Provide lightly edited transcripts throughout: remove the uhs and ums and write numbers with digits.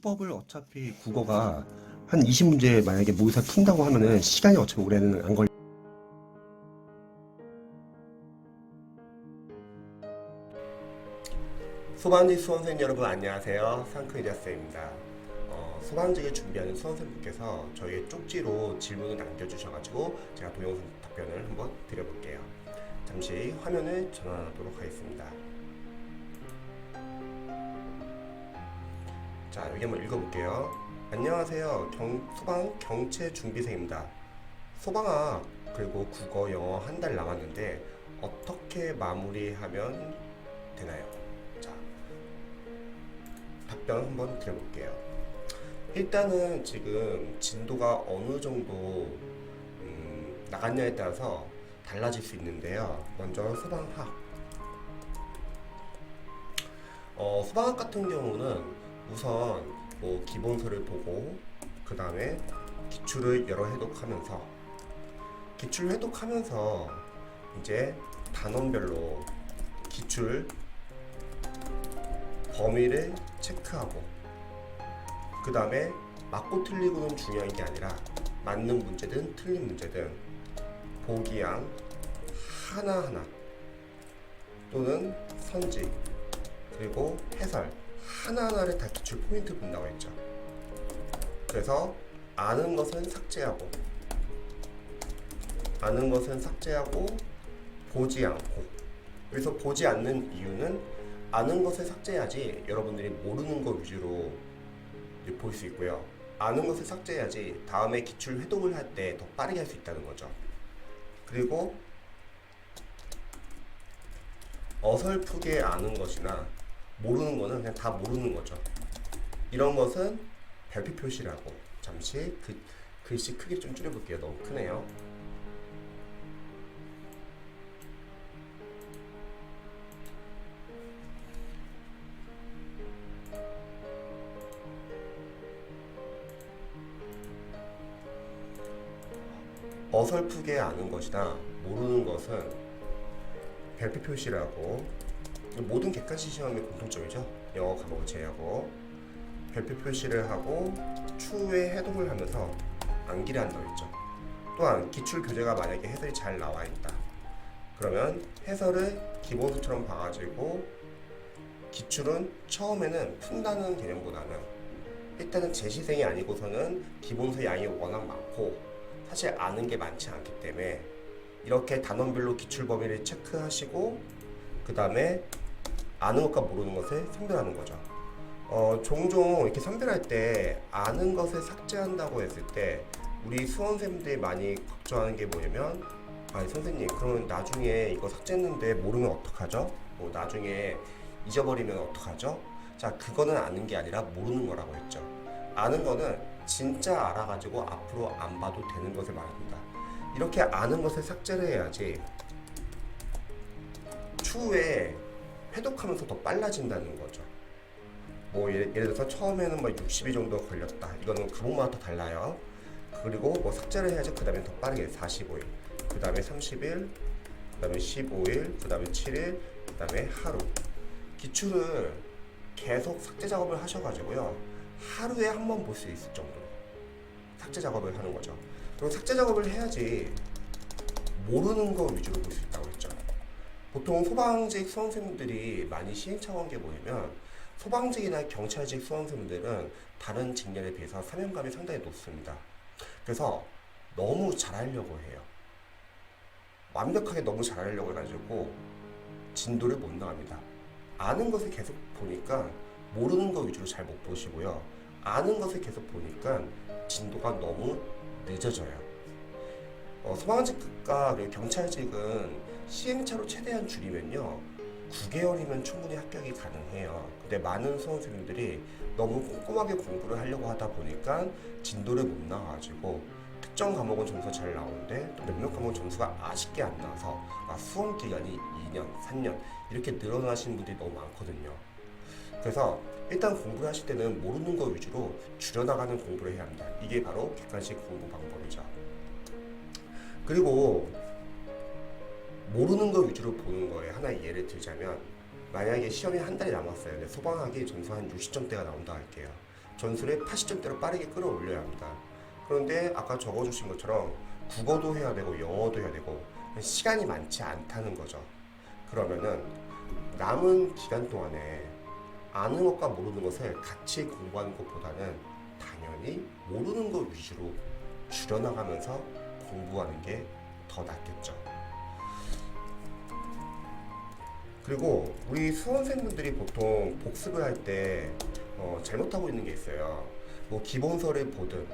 문법을 어차피 국어가 한 20문제 만약에 모의사 푼다고 하면은 시간이 어차피 올해는 안 걸려. 소방직 수험생 여러분 안녕하세요. 상크이자스입니다. 소방직을 준비하는 수험생분께서 저희 쪽지로 질문을 남겨주셔가지고 제가 동영상 답변을 한번 드려볼게요. 잠시 화면을 전환하도록 하겠습니다. 자, 여기 한번 읽어볼게요. 안녕하세요. 소방 경체 준비생입니다. 소방학 그리고 국어, 영어 한 달 남았는데 어떻게 마무리하면 되나요? 자, 답변 한번 드려볼게요. 일단은 지금 진도가 어느 정도 나갔냐에 따라서 달라질 수 있는데요. 먼저 소방학. 소방학 같은 경우는 우선 뭐 기본서를 보고 그 다음에 기출을 여러 회독하면서 이제 단원별로 기출 범위를 체크하고 그 다음에 맞고 틀리고는 중요한 게 아니라 맞는 문제든 틀린 문제든 보기양 하나하나 또는 선지 그리고 해설 하나하나를 다 기출 포인트 본다고 했죠. 그래서 아는 것은 삭제하고 보지 않고, 그래서 보지 않는 이유는 아는 것을 삭제해야지 여러분들이 모르는 것 위주로 볼 수 있고요. 아는 것을 삭제해야지 다음에 기출 회독을 할 때 더 빠르게 할 수 있다는 거죠. 그리고 어설프게 아는 것이나 모르는 거는 그냥 다 모르는 거죠. 이런 것은 별표 표시라고. 잠시 글씨 크기 좀 줄여볼게요. 너무 크네요. 어설프게 아는 것이나 모르는 것은 별표 표시라고. 모든 객관식 시험의 공통점이죠. 영어 과목을 제외하고 별표 표시를 하고 추후에 해독을 하면서 암기를 한다고 했죠. 또한 기출 교재가 만약에 해설이 잘 나와 있다. 그러면 해설을 기본서처럼 봐가지고 기출은 처음에는 푼다는 개념보다는 일단은 재시생이 아니고서는 기본서 양이 워낙 많고 사실 아는 게 많지 않기 때문에 이렇게 단원별로 기출 범위를 체크하시고 그 다음에 아는 것과 모르는 것을 선별하는 거죠. 종종 이렇게 선별할 때 아는 것을 삭제한다고 했을 때 우리 수험생들이 많이 걱정하는 게 뭐냐면, 아니 선생님 그러면 나중에 이거 삭제했는데 모르면 어떡하죠? 뭐 나중에 잊어버리면 어떡하죠? 자, 그거는 아는 게 아니라 모르는 거라고 했죠. 아는 거는 진짜 알아가지고 앞으로 안 봐도 되는 것을 말합니다. 이렇게 아는 것을 삭제를 해야지 추후에 회독하면서 더 빨라진다는 거죠. 뭐 예를 들어서 처음에는 뭐 60일 정도 걸렸다. 이거는 과목마다 더 달라요. 그리고 뭐 삭제를 해야지 그 다음에 더 빠르게 45일, 그 다음에 30일, 그 다음에 15일, 그 다음에 7일, 그 다음에 하루. 기출을 계속 삭제 작업을 하셔가지고요. 하루에 한 번 볼 수 있을 정도로 삭제 작업을 하는 거죠. 그리고 삭제 작업을 해야지 모르는 거 위주로 볼 수 있다고 했죠. 보통 소방직 수험생분들이 많이 시행착오한 게 뭐냐면, 소방직이나 경찰직 수험생분들은 다른 직렬에 비해서 사명감이 상당히 높습니다. 그래서 너무 잘하려고 해요. 완벽하게 너무 잘하려고 해가지고 진도를 못 나갑니다. 아는 것을 계속 보니까 모르는 것 위주로 잘 못 보시고요. 아는 것을 계속 보니까 진도가 너무 늦어져요. 소방직과 경찰직은 시행착오로 최대한 줄이면요 9개월이면 충분히 합격이 가능해요. 근데 많은 수험생들이 너무 꼼꼼하게 공부를 하려고 하다 보니까 진도를 못 나와가지고 특정 과목은 점수가 잘 나오는데 또 몇몇 과목은 점수가 아쉽게 안 나와서 수험 기간이 2년, 3년 이렇게 늘어나시는 분들이 너무 많거든요. 그래서 일단 공부를 하실 때는 모르는 거 위주로 줄여나가는 공부를 해야 합니다. 이게 바로 객관식 공부 방법이죠. 그리고 모르는 거 위주로 보는 거에 하나의 예를 들자면, 만약에 시험이 한 달이 남았어요. 근데 소방학이 점수 한 60점대가 나온다 할게요. 전술의 80점대로 빠르게 끌어올려야 합니다. 그런데 아까 적어주신 것처럼 국어도 해야 되고 영어도 해야 되고 시간이 많지 않다는 거죠. 그러면은 남은 기간 동안에 아는 것과 모르는 것을 같이 공부하는 것보다는 당연히 모르는 것 위주로 줄여나가면서 공부하는 게 더 낫겠죠. 그리고 우리 수험생분들이 보통 복습을 할 때 잘못하고 있는 게 있어요. 뭐 기본서를 보든,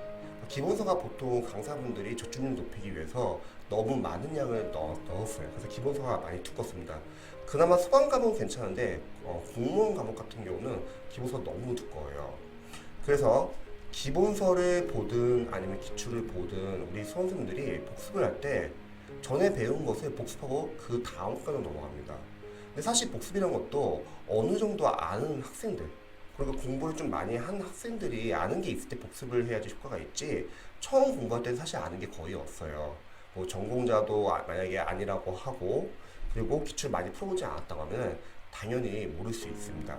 기본서가 보통 강사분들이 저출률 높이기 위해서 너무 많은 양을 넣었어요. 그래서 기본서가 많이 두껍습니다. 그나마 소강 과목은 괜찮은데 공무원 과목 같은 경우는 기본서 너무 두꺼워요. 그래서 기본서를 보든 아니면 기출을 보든 우리 수험생들이 복습을 할 때 전에 배운 것을 복습하고 그 다음 과로 넘어갑니다. 근데 사실 복습이라는 것도 어느 정도 아는 학생들, 그리고 공부를 좀 많이 한 학생들이 아는 게 있을 때 복습을 해야지 효과가 있지, 처음 공부할 때는 사실 아는 게 거의 없어요. 뭐 전공자도 만약에 아니라고 하고 그리고 기출 많이 풀어보지 않았다고 하면 당연히 모를 수 있습니다.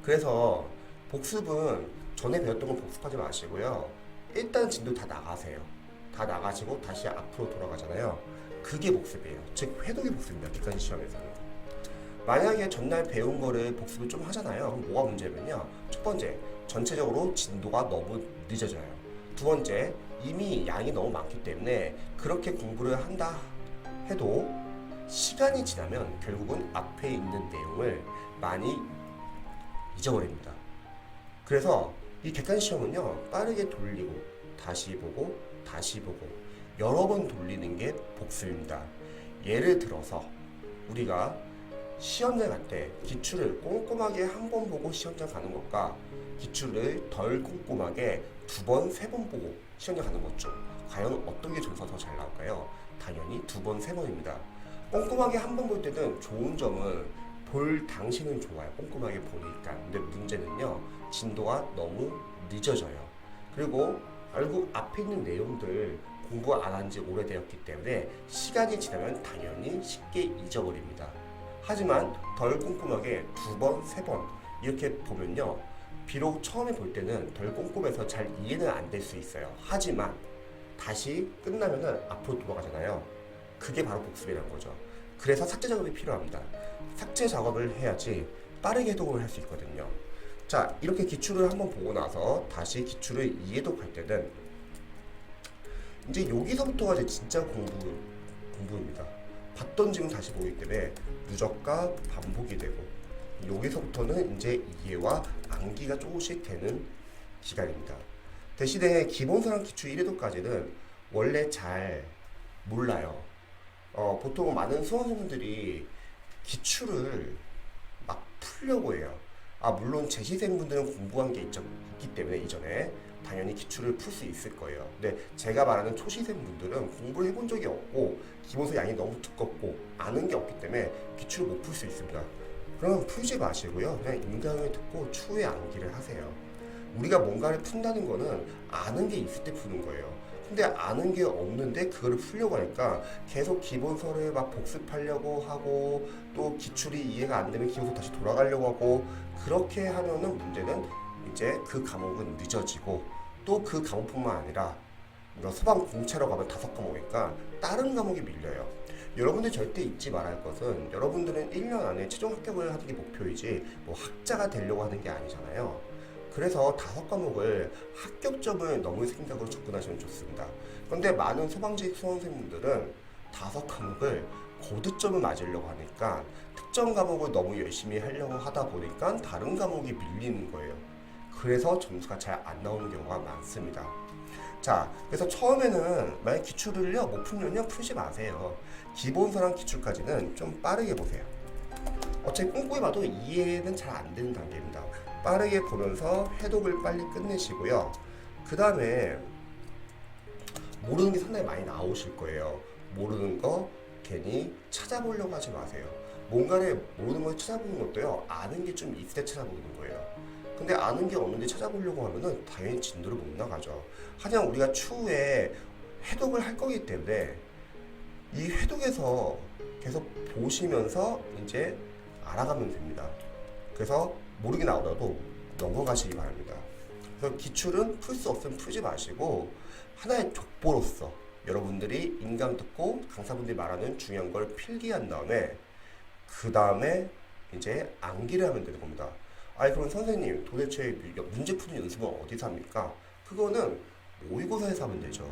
그래서 복습은 전에 배웠던 거 복습하지 마시고요. 일단 진도 다 나가세요. 다 나가시고 다시 앞으로 돌아가잖아요. 그게 복습이에요. 즉 회독이 복습입니다. 객관식 시험에서는. 만약에 전날 배운 거를 복습을 좀 하잖아요. 그럼 뭐가 문제냐면요. 첫 번째, 전체적으로 진도가 너무 늦어져요. 두 번째, 이미 양이 너무 많기 때문에 그렇게 공부를 한다 해도 시간이 지나면 결국은 앞에 있는 내용을 많이 잊어버립니다. 그래서 이 객관식 시험은요, 빠르게 돌리고 다시 보고 다시 보고 여러 번 돌리는 게 복습입니다. 예를 들어서 우리가 시험장 갈 때 기출을 꼼꼼하게 한 번 보고 시험장 가는 것과 기출을 덜 꼼꼼하게 두 번, 세 번 보고 시험장 가는 것 중 과연 어떤 게 점수가 더 잘 나올까요? 당연히 두 번, 세 번입니다. 꼼꼼하게 한 번 볼 때는 좋은 점은 볼 당시는 좋아요. 꼼꼼하게 보니까. 근데 문제는요, 진도가 너무 늦어져요. 그리고 결국 앞에 있는 내용들 공부 안 한 지 오래되었기 때문에 시간이 지나면 당연히 쉽게 잊어버립니다. 하지만 덜 꼼꼼하게 두 번, 세 번 이렇게 보면요, 비록 처음에 볼 때는 덜 꼼꼼해서 잘 이해는 안 될 수 있어요. 하지만 다시 끝나면은 앞으로 돌아가잖아요. 그게 바로 복습이라는 거죠. 그래서 삭제 작업이 필요합니다. 삭제 작업을 해야지 빠르게 해독을 할 수 있거든요. 자, 이렇게 기출을 한번 보고 나서 다시 기출을 이해독할 때는 이제 여기서부터가 이제 진짜 공부입니다. 봤던 지금 다시 보기 때문에 누적과 반복이 되고, 여기서부터는 이제 이해와 암기가 조금씩 되는 기간입니다. 대신에 기본서랑 기출 1회도까지는 원래 잘 몰라요. 보통 많은 수험생분들이 기출을 막 풀려고 해요. 물론 재시생분들은 공부한 게 있기 때문에 이전에 당연히 기출을 풀 수 있을 거예요. 근데 제가 말하는 초시생분들은 공부를 해본 적이 없고 기본서 양이 너무 두껍고 아는 게 없기 때문에 기출을 못 풀 수 있습니다. 그러면 풀지 마시고요. 그냥 인강을 듣고 추후에 암기를 하세요. 우리가 뭔가를 푼다는 거는 아는 게 있을 때 푸는 거예요. 근데 아는 게 없는데 그거를 풀려고 하니까 계속 기본서를 막 복습하려고 하고, 또 기출이 이해가 안 되면 기본서 다시 돌아가려고 하고, 그렇게 하면은 문제는 이제 그 과목은 늦어지고, 또 그 과목뿐만 아니라 소방 공채로 가면 5과목이니까 다른 과목이 밀려요. 여러분들 절대 잊지 말아야 할 것은, 여러분들은 1년 안에 최종 합격을 하는 게 목표이지 뭐 학자가 되려고 하는 게 아니잖아요. 그래서 5과목을 합격점을 넘을 생각으로 접근하시면 좋습니다. 그런데 많은 소방직 수험생분들은 5과목을 고득점을 맞으려고 하니까 특정 과목을 너무 열심히 하려고 하다 보니까 다른 과목이 밀리는 거예요. 그래서 점수가 잘 안 나오는 경우가 많습니다. 자, 그래서 처음에는 만약 기출을요 못 풀면요 풀지 마세요. 기본서랑 기출까지는 좀 빠르게 보세요. 어차피 꼼꼼히 봐도 이해는 잘 안 되는 단계입니다. 빠르게 보면서 해독을 빨리 끝내시고요. 그 다음에 모르는 게 상당히 많이 나오실 거예요. 모르는 거 괜히 찾아보려고 하지 마세요. 뭔가를 모르는 걸 찾아보는 것도요, 아는 게 좀 있을 때 찾아보는 거예요. 근데 아는 게 없는데 찾아보려고 하면은 당연히 진도를 못 나가죠. 하지만 우리가 추후에 해독을 할 거기 때문에 이 해독에서 계속 보시면서 이제 알아가면 됩니다. 그래서 모르게 나오더라도 넘어가시기 바랍니다. 그래서 기출은 풀 수 없으면 풀지 마시고 하나의 족보로서 여러분들이 인강 듣고 강사분들이 말하는 중요한 걸 필기한 다음에 그 다음에 이제 암기를 하면 되는 겁니다. 아니 그럼 선생님 도대체 문제 푸는 연습은 어디서 합니까? 그거는 모의고사에서 하면 되죠.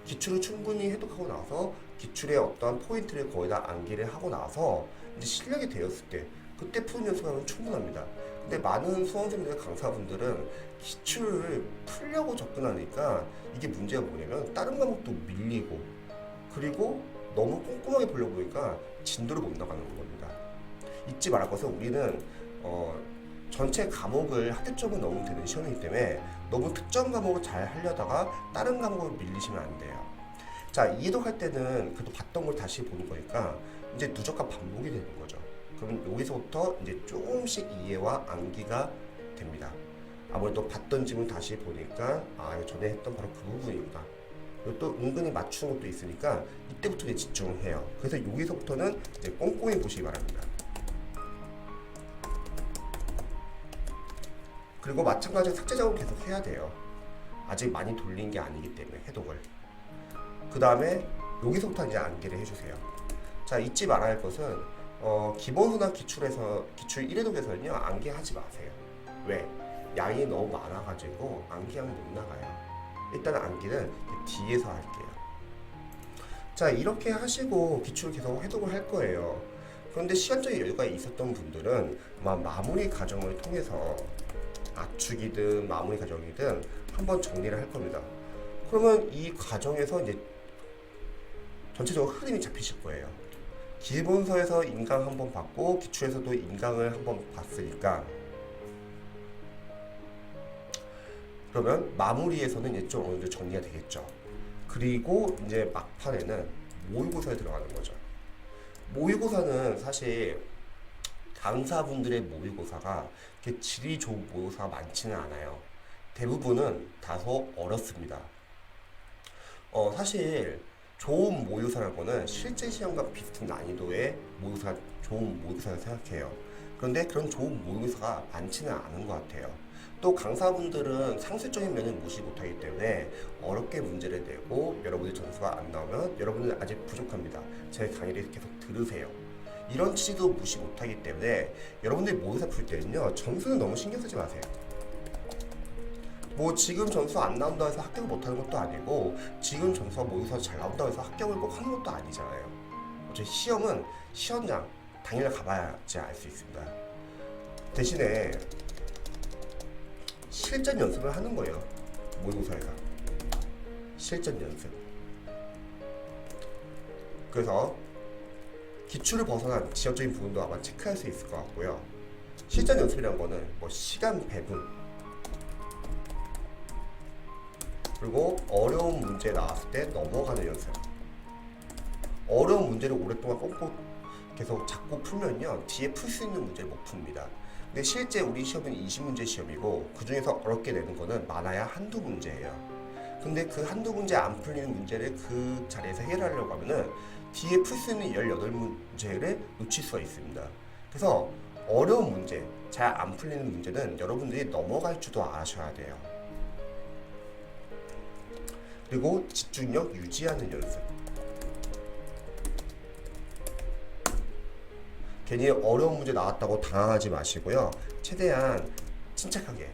기출을 충분히 해독하고 나서 기출의 어떠한 포인트를 거의 다 암기를 하고 나서 이제 실력이 되었을 때 그때 푸는 연습하면 충분합니다. 근데 많은 수험생들 강사분들은 기출을 풀려고 접근하니까 이게 문제가 뭐냐면 다른 과목도 밀리고 그리고 너무 꼼꼼하게 보려고 보니까 진도를 못 나가는 겁니다. 잊지 말할 것은 우리는 전체 과목을 합격점을 넣으면 되는 시험이기 때문에 너무 특정 과목을 잘 하려다가 다른 과목을 밀리시면 안 돼요. 자, 이해독할 때는 그래도 봤던 걸 다시 보는 거니까 이제 누적과 반복이 되는 거죠. 그럼 여기서부터 이제 조금씩 이해와 암기가 됩니다. 아무래도 봤던 질문 다시 보니까 전에 했던 바로 그 부분이구나. 그리고 또 은근히 맞추는 것도 있으니까 이때부터 이제 집중해요. 그래서 여기서부터는 이제 꼼꼼히 보시기 바랍니다. 그리고 마찬가지로 삭제 작업을 계속 해야 돼요. 아직 많이 돌린 게 아니기 때문에 해독을. 그 다음에 여기서부터 이제 암기를 해주세요. 자, 잊지 말아야 할 것은 기본서나 기출 1회독에서는요 암기하지 마세요. 왜? 양이 너무 많아가지고 암기하면 못 나가요. 일단 암기는 뒤에서 할게요. 자, 이렇게 하시고 기출 계속 해독을 할 거예요. 그런데 시간적인 여유가 있었던 분들은 아마 마무리 과정을 통해서 압축이든 마무리 과정이든 한번 정리를 할 겁니다. 그러면 이 과정에서 이제 전체적으로 흐름이 잡히실 거예요. 기본서에서 인강 한번 봤고 기출에서도 인강을 한번 봤으니까 그러면 마무리에서는 이제 좀 어느 정도 정리가 되겠죠. 그리고 이제 막판에는 모의고사에 들어가는 거죠. 모의고사는 사실 강사분들의 모의고사가 이렇게 질이 좋은 모의고사가 많지는 않아요. 대부분은 다소 어렵습니다. 사실 좋은 모의고사라는 거는 실제 시험과 비슷한 난이도의 모의고사가 좋은 모의고사라고 생각해요. 그런데 그런 좋은 모의고사가 많지는 않은 것 같아요. 또 강사분들은 상술적인 면을 무시 못하기 때문에 어렵게 문제를 내고 여러분의 점수가 안 나오면 여러분은 아직 부족합니다. 제 강의를 계속 들으세요. 이런 취지도 무시 못하기 때문에 여러분들이 모의고사 풀 때는요 점수는 너무 신경 쓰지 마세요. 뭐 지금 점수 안 나온다고 해서 합격을 못하는 것도 아니고 지금 점수가 모의고사 잘 나온다고 해서 합격을 꼭 하는 것도 아니잖아요. 어차피 시험은 시험장 당일날 가봐야지 알 수 있습니다. 대신에 실전 연습을 하는 거예요. 모의고사에서 실전 연습. 그래서 기출을 벗어난 지역적인 부분도 아마 체크할 수 있을 것 같고요. 실전 연습이라는 거는 뭐 시간 배분 그리고 어려운 문제 나왔을 때 넘어가는 연습. 어려운 문제를 오랫동안 꼼꼼 계속 자꾸 풀면요 뒤에 풀 수 있는 문제를 못 풉니다. 근데 실제 우리 시험은 20문제 시험이고 그 중에서 어렵게 내는 거는 많아야 한두 문제예요. 근데 그 한두 문제 안 풀리는 문제를 그 자리에서 해결하려고 하면은 뒤에 풀 수 있는 18문제를 놓칠 수가 있습니다. 그래서 어려운 문제, 잘 안 풀리는 문제는 여러분들이 넘어갈 줄도 아셔야 돼요. 그리고 집중력 유지하는 연습. 괜히 어려운 문제 나왔다고 당황하지 마시고요. 최대한 침착하게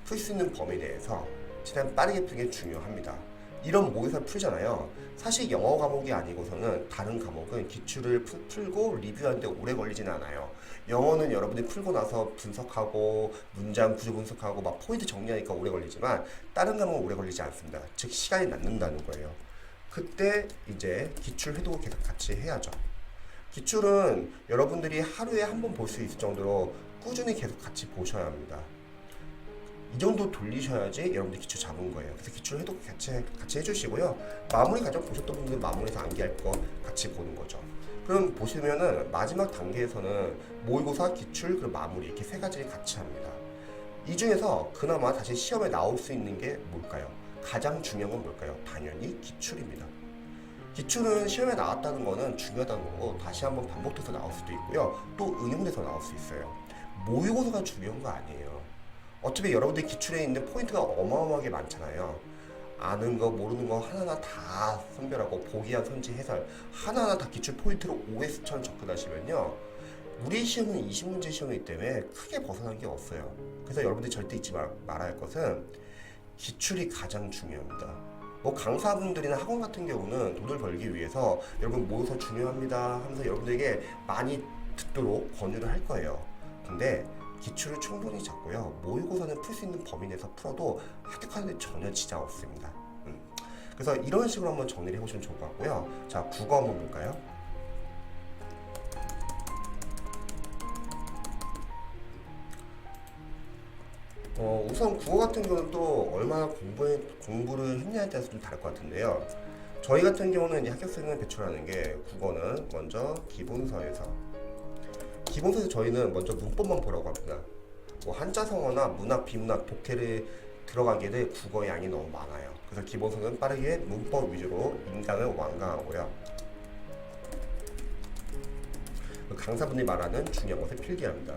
풀 수 있는 범위 내에서 최대한 빠르게 푸는 게 중요합니다. 이런 모의고사 풀잖아요. 사실 영어 과목이 아니고서는 다른 과목은 기출을 풀고 리뷰하는데 오래 걸리지는 않아요. 영어는 여러분이 풀고 나서 분석하고 문장 구조 분석하고 막 포인트 정리하니까 오래 걸리지만 다른 과목은 오래 걸리지 않습니다. 즉 시간이 남는다는 거예요. 그때 이제 기출 해독을 계속 같이 해야죠. 기출은 여러분들이 하루에 한 번 볼 수 있을 정도로 꾸준히 계속 같이 보셔야 합니다. 이 정도 돌리셔야지 여러분들 기출 잡은 거예요. 그래서 기출 해독 같이 해주시고요. 마무리 과정 보셨던 분들은 마무리에서 암기할 거 같이 보는 거죠. 그럼 보시면은 마지막 단계에서는 모의고사, 기출, 그리고 마무리 이렇게 세 가지를 같이 합니다. 이 중에서 그나마 다시 시험에 나올 수 있는 게 뭘까요? 가장 중요한 건 뭘까요? 당연히 기출입니다. 기출은 시험에 나왔다는 거는 중요하다는 거고 다시 한번 반복돼서 나올 수도 있고요. 또 응용돼서 나올 수 있어요. 모의고사가 중요한 거 아니에요. 어차피 여러분들 기출에 있는 포인트가 어마어마하게 많잖아요. 아는 거 모르는 거 하나하나 다 선별하고 보기와 선지 해설 하나하나 다 기출 포인트로 OS처럼 접근하시면요, 우리 시험은 20문제 시험이기 때문에 크게 벗어난 게 없어요. 그래서 여러분들이 절대 잊지 말아야 할 것은 기출이 가장 중요합니다. 뭐 강사분들이나 학원 같은 경우는 돈을 벌기 위해서 여러분 모의고사 중요합니다 하면서 여러분들에게 많이 듣도록 권유를 할 거예요. 근데 기출을 충분히 잡고요, 모의고사는 풀 수 있는 범위 내에서 풀어도 합격하는 데 전혀 지장 없습니다. 그래서 이런 식으로 한번 정리를 해보시면 좋을 것 같고요. 자, 국어 한번 볼까요? 우선 국어 같은 경우는 또 얼마나 공부를 했냐에 따라서 좀 다를 것 같은데요. 저희 같은 경우는 이제 합격생을 배출하는 게, 국어는 먼저 기본서에서 저희는 먼저 문법만 보라고 합니다. 뭐 한자성어나 문학, 비문학, 독해를 들어가게 될 국어 양이 너무 많아요. 그래서 기본서는 빠르게 문법 위주로 인강을 완강하고요. 강사분이 말하는 중요한 것을 필기합니다.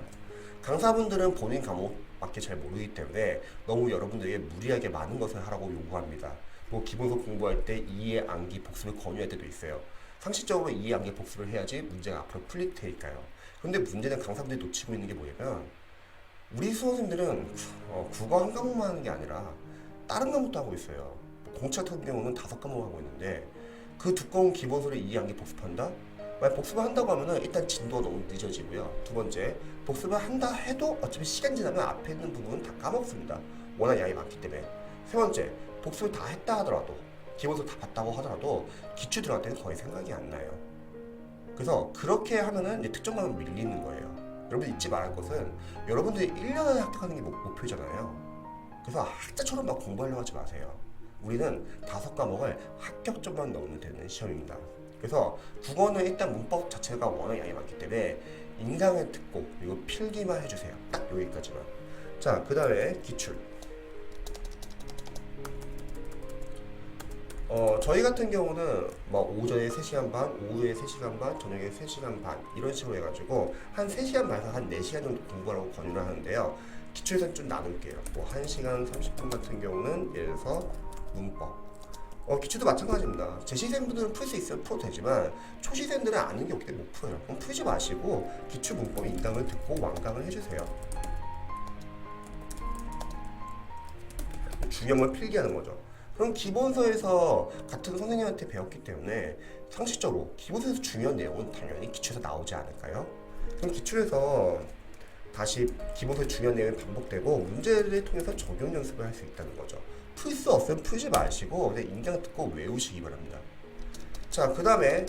강사분들은 본인 과목밖에 잘 모르기 때문에 너무 여러분들에게 무리하게 많은 것을 하라고 요구합니다. 뭐 기본서 공부할 때 이해, 암기, 복습을 권유할 때도 있어요. 상식적으로 이해, 암기, 복습을 해야지 문제가 앞으로 풀릴 테니까요. 근데 문제는 강사분들이 놓치고 있는 게 뭐냐면, 우리 수험생들은 국어 한 과목만 하는 게 아니라 다른 과목도 하고 있어요. 공채 같은 경우는 5과목 하고 있는데 그 두꺼운 기본서를 이해, 암기, 복습한다? 만약 복습을 한다고 하면은 일단 진도가 너무 늦어지고요. 두 번째, 복습을 한다 해도 어차피 시간 지나면 앞에 있는 부분은 다 까먹습니다. 워낙 양이 많기 때문에. 세 번째, 복습을 다 했다 하더라도, 기본서 다 봤다고 하더라도 기출 들어갈 때는 거의 생각이 안 나요. 그래서 그렇게 하면은 이제 특정감은 밀리는 거예요. 여러분 잊지 말할 것은, 여러분들이 1년 안에 합격하는 게 목표잖아요. 그래서 학자처럼 막 공부하려고 하지 마세요. 우리는 5과목을 합격점만 넣으면 되는 시험입니다. 그래서 국어는 일단 문법 자체가 워낙 양이 많기 때문에 인강을 듣고 그리고 필기만 해주세요. 딱 여기까지만. 자, 그 다음에 기출. 저희 같은 경우는 뭐 오전에 3시간 반, 오후에 3시간 반, 저녁에 3시간 반 이런 식으로 해가지고 한 3시간 반에서 한 4시간 정도 공부하라고 권유를 하는데요. 기출에서 좀 나눌게요. 뭐 1시간 30분 같은 경우는 예를 들어서 문법. 기출도 마찬가지입니다. 재시생분들은 풀 수 있으면 풀어도 되지만 초시생들은 아는 게 없기 때문에 못 풀어요. 그럼 풀지 마시고 기출 문법 인강을 듣고 완강을 해주세요. 중요한 걸 필기하는 거죠. 그럼 기본서에서 같은 선생님한테 배웠기 때문에 상식적으로 기본서에서 중요한 내용은 당연히 기출에서 나오지 않을까요? 그럼 기출에서 다시 기본서의 중요한 내용이 반복되고 문제를 통해서 적용 연습을 할 수 있다는 거죠. 풀 수 없으면 풀지 마시고 그냥 인강 듣고 외우시기 바랍니다. 자, 그 다음에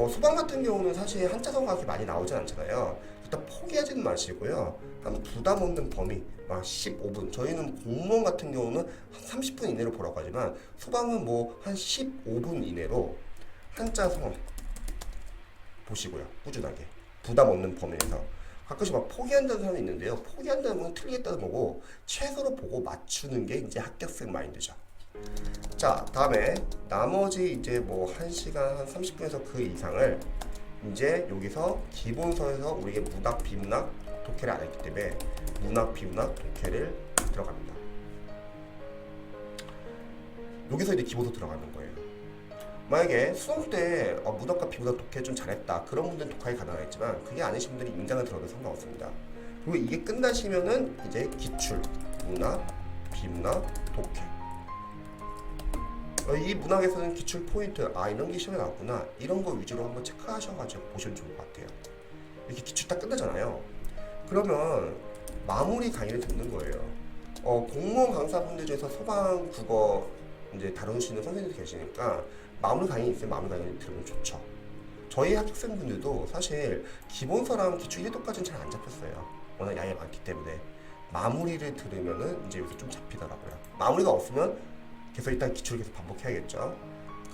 수방 같은 경우는 사실 한자성어가 그렇게 많이 나오진 않잖아요. 일단 포기하지는 마시고요. 한 부담 없는 범위, 15분. 저희는 공무원 같은 경우는 한 30분 이내로 보라고 하지만 수방은 뭐 한 15분 이내로 한자성어 보시고요. 꾸준하게. 부담 없는 범위에서. 가끔씩 막 포기한다는 사람이 있는데요. 포기한다는 건 틀리겠다는 거고 최소로 보고 맞추는 게 이제 합격생 마인드죠. 자, 다음에 나머지 이제 뭐 1시간 한 30분에서 그 이상을 이제 여기서 기본서에서 우리에게 문학, 비문학, 독해를 안 했기 때문에 문학, 비문학, 독해를 들어갑니다. 여기서 이제 기본서 들어가는 거예요. 만약에 수능 때 문학과 비문학, 독해 좀 잘했다, 그런 분들은 독학이 가능하겠지만 그게 아니신 분들이 인강을 들어도 상관없습니다. 그리고 이게 끝나시면은 이제 기출, 문학, 비문학, 독해. 이 문학에서는 기출 포인트, 이런 게 시험에 나왔구나, 이런 거 위주로 한번 체크하셔가지고 보시면 좋을 것 같아요. 이렇게 기출 딱 끝나잖아요. 그러면 마무리 강의를 듣는 거예요. 공무원 강사분들 중에서 소방, 국어 이제 다루시는 선생님도 계시니까 마무리 강의 있으면 마무리 강의를 들으면 좋죠. 저희 합격생분들도 사실 기본서랑 기출 1도까지는 잘 안 잡혔어요. 워낙 양이 많기 때문에. 마무리를 들으면은 이제 여기서 좀 잡히더라고요. 마무리가 없으면 계속 일단 기출을 계속 반복해야겠죠.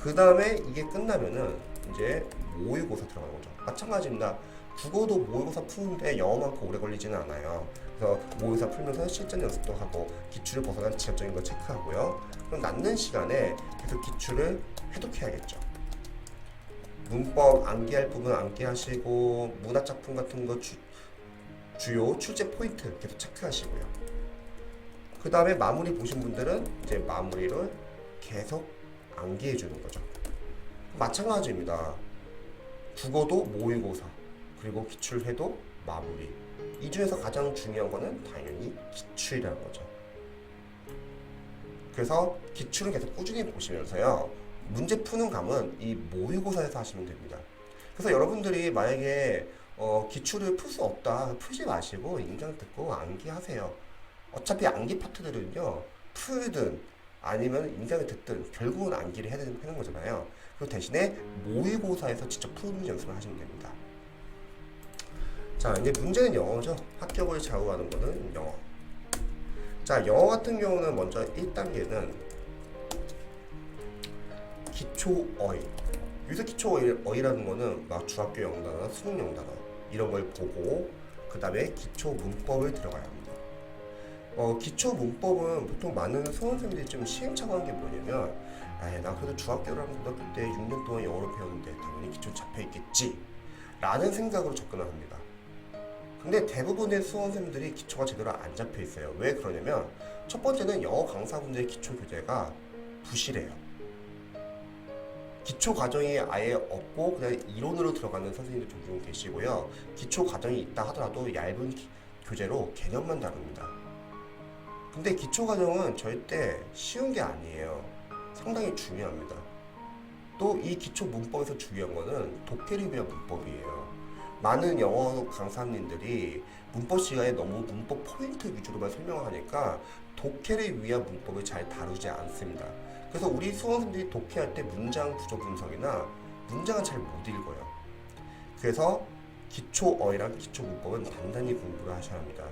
그 다음에 이게 끝나면은 이제 모의고사 들어가는 거죠. 마찬가지입니다. 국어도 모의고사 푸는데 영어만큼 오래 걸리지는 않아요. 그래서 모의고사 풀면서 실전 연습도 하고 기출을 벗어난 지엽적인 거 체크하고요. 그럼 남는 시간에 계속 기출을 해독해야겠죠. 문법 암기할 부분 암기하시고 문학작품 같은 거 주요 출제 포인트 계속 체크하시고요. 그 다음에 마무리 보신 분들은 이제 마무리를 계속 암기해 주는 거죠. 마찬가지입니다. 국어도 모의고사, 그리고 기출해도 마무리. 이 중에서 가장 중요한 거는 당연히 기출이라는 거죠. 그래서 기출은 계속 꾸준히 보시면서요, 문제 푸는 감은 이 모의고사에서 하시면 됩니다. 그래서 여러분들이 만약에 기출을 풀 수 없다, 풀지 마시고 인강 듣고 암기하세요. 어차피 암기 파트들은요, 풀든 아니면 인강을 듣든 결국은 암기를 해야 되는 거잖아요. 그 대신에 모의고사에서 직접 푸는 연습을 하시면 됩니다. 자, 이제 문제는 영어죠. 합격을 좌우하는 거는 영어. 자, 영어 같은 경우는 먼저 1단계는 기초 어휘. 여기서 기초 어휘라는 거는 막 중학교 영단어, 수능 영단어 이런 걸 보고 그 다음에 기초 문법을 들어가야 합니다. 기초 문법은 보통 많은 수험생들이 좀 시행착오한 게 뭐냐면, 나 그래도 중학교랑 고등학교 때 6년 동안 영어를 배웠는데 당연히 기초 잡혀 있겠지 라는 생각으로 접근을 합니다. 근데 대부분의 수험생들이 기초가 제대로 안 잡혀 있어요. 왜 그러냐면, 첫 번째는 영어 강사분들의 기초 교재가 부실해요. 기초 과정이 아예 없고 그냥 이론으로 들어가는 선생님들 종종 계시고요. 기초 과정이 있다 하더라도 얇은 교재로 개념만 다룹니다. 근데 기초 과정은 절대 쉬운 게 아니에요. 상당히 중요합니다. 또 이 기초 문법에서 중요한 거는 독해를 위한 문법이에요. 많은 영어 강사님들이 문법 시간에 너무 문법 포인트 위주로만 설명하니까 독해를 위한 문법을 잘 다루지 않습니다. 그래서 우리 수험생들이 독해할 때 문장 구조 분석이나 문장은 잘 못 읽어요. 그래서 기초 어휘랑 기초 문법은 단단히 공부를 하셔야 합니다.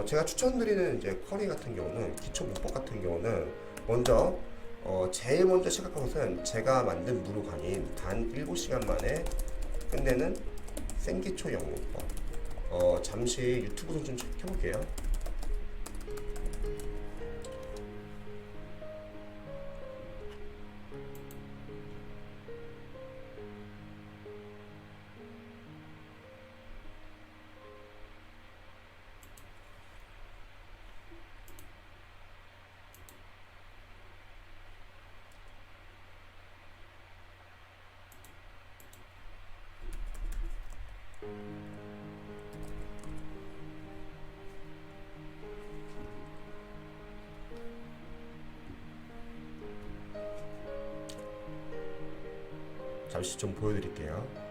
제가 추천드리는 이제 쿼리 같은 경우는, 기초 문법 같은 경우는 먼저 제일 먼저 시작한 것은 제가 만든 무료 강의인 단 7시간 만에 끝내는 생기초 영문법. 잠시 유튜브 좀 켜볼게요. 잠시 좀 보여드릴게요.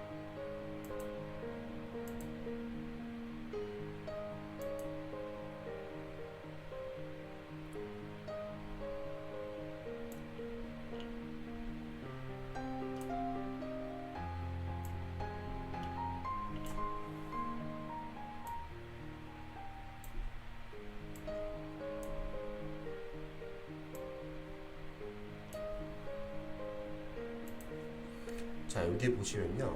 자, 여기 보시면요,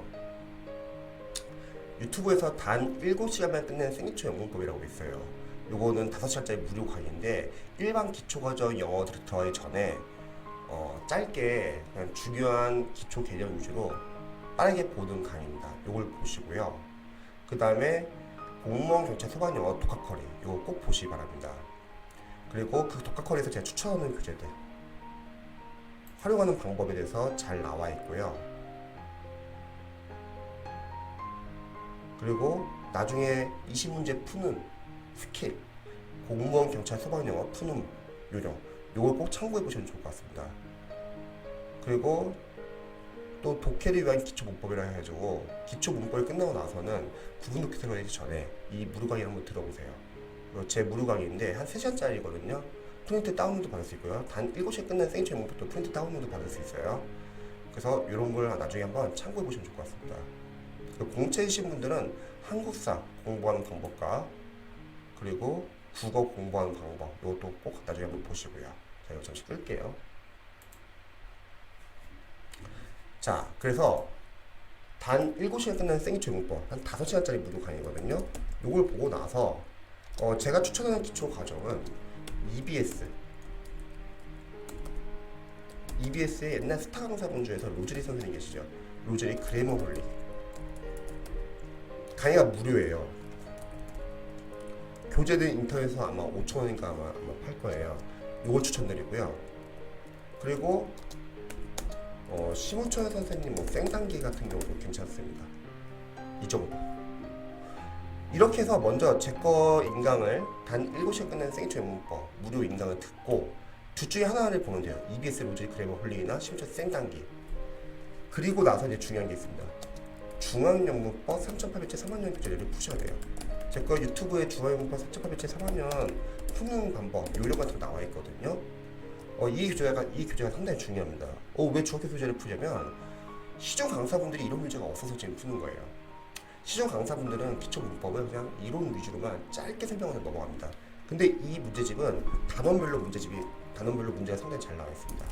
유튜브에서 단 7시간만 끝내는 생기초 영문법이라고 있어요. 요거는 5시간짜리 무료 강의인데, 일반 기초과정 영어 들어가기 전에 짧게 그냥 중요한 기초 개념 위주로 빠르게 보는 강의입니다. 요걸 보시고요. 그 다음에 공무원 경찰 소방 영어 독학커리, 요거 꼭 보시기 바랍니다. 그리고 그 독학커리에서 제가 추천하는 교재들 활용하는 방법에 대해서 잘 나와 있고요. 그리고 나중에 20문제 푸는 스킬, 공무원 경찰 소방 영어 푸는 요령, 요걸 꼭 참고해 보시면 좋을 것 같습니다. 그리고 또 독해를 위한 기초 문법이라 해가지고 기초 문법이 끝나고 나서는 구분 독해 들어가기 전에 이 무료 강의 한번 들어보세요. 제 무료 강의인데 한 3시간짜리거든요. 프린트 다운로드 받을 수 있고요. 단 7시에 끝난 생기초 영문법도 프린트 다운로드 받을 수 있어요. 그래서 이런 걸 나중에 한번 참고해 보시면 좋을 것 같습니다. 공채이신 분들은 한국사 공부하는 방법과 그리고 국어 공부하는 방법, 이것도 꼭 나중에 한번 보시고요. 자, 이거 잠시 끌게요. 자, 그래서 단 7시간 끝나는 생기초 영문법 한 5시간짜리 무료 강의거든요. 이걸 보고 나서 제가 추천하는 기초 과정은 EBS의 옛날 스타 강사분 중에서 로즈리 선생님 계시죠? 로즈리 그래머 홀릭 강의가 무료예요. 교재는 인터넷에서 아마 5,000원인가 아마 팔 거예요. 요걸 추천드리고요. 그리고 심우철 선생님 뭐 생단기 같은 경우도 괜찮습니다. 이 정도. 이렇게 해서 먼저 제거 인강을 단 7시간 끝낸 생기초의 문법 무료 인강을 듣고 둘 중에 하나를 보면 돼요. EBS 로지 그래머 홀리나 심우철 생단기. 그리고 나서 이제 중요한 게 있습니다. 중앙영문법 3,800제 3학년 교재를 푸셔야 돼요. 제 거 유튜브에 중앙영문법 3,800제 3학년 푸는 방법 요령 같은 거 나와 있거든요. 이 교재가 상당히 중요합니다. 왜 중학교 교재를 푸냐면 시중 강사분들이 이런 문제가 없어서 지금 푸는 거예요. 시중 강사분들은 기초 문법을 그냥 이론 위주로만 짧게 설명해서 넘어갑니다. 근데 이 문제집은 단원별로 문제가 상당히 잘 나와 있습니다.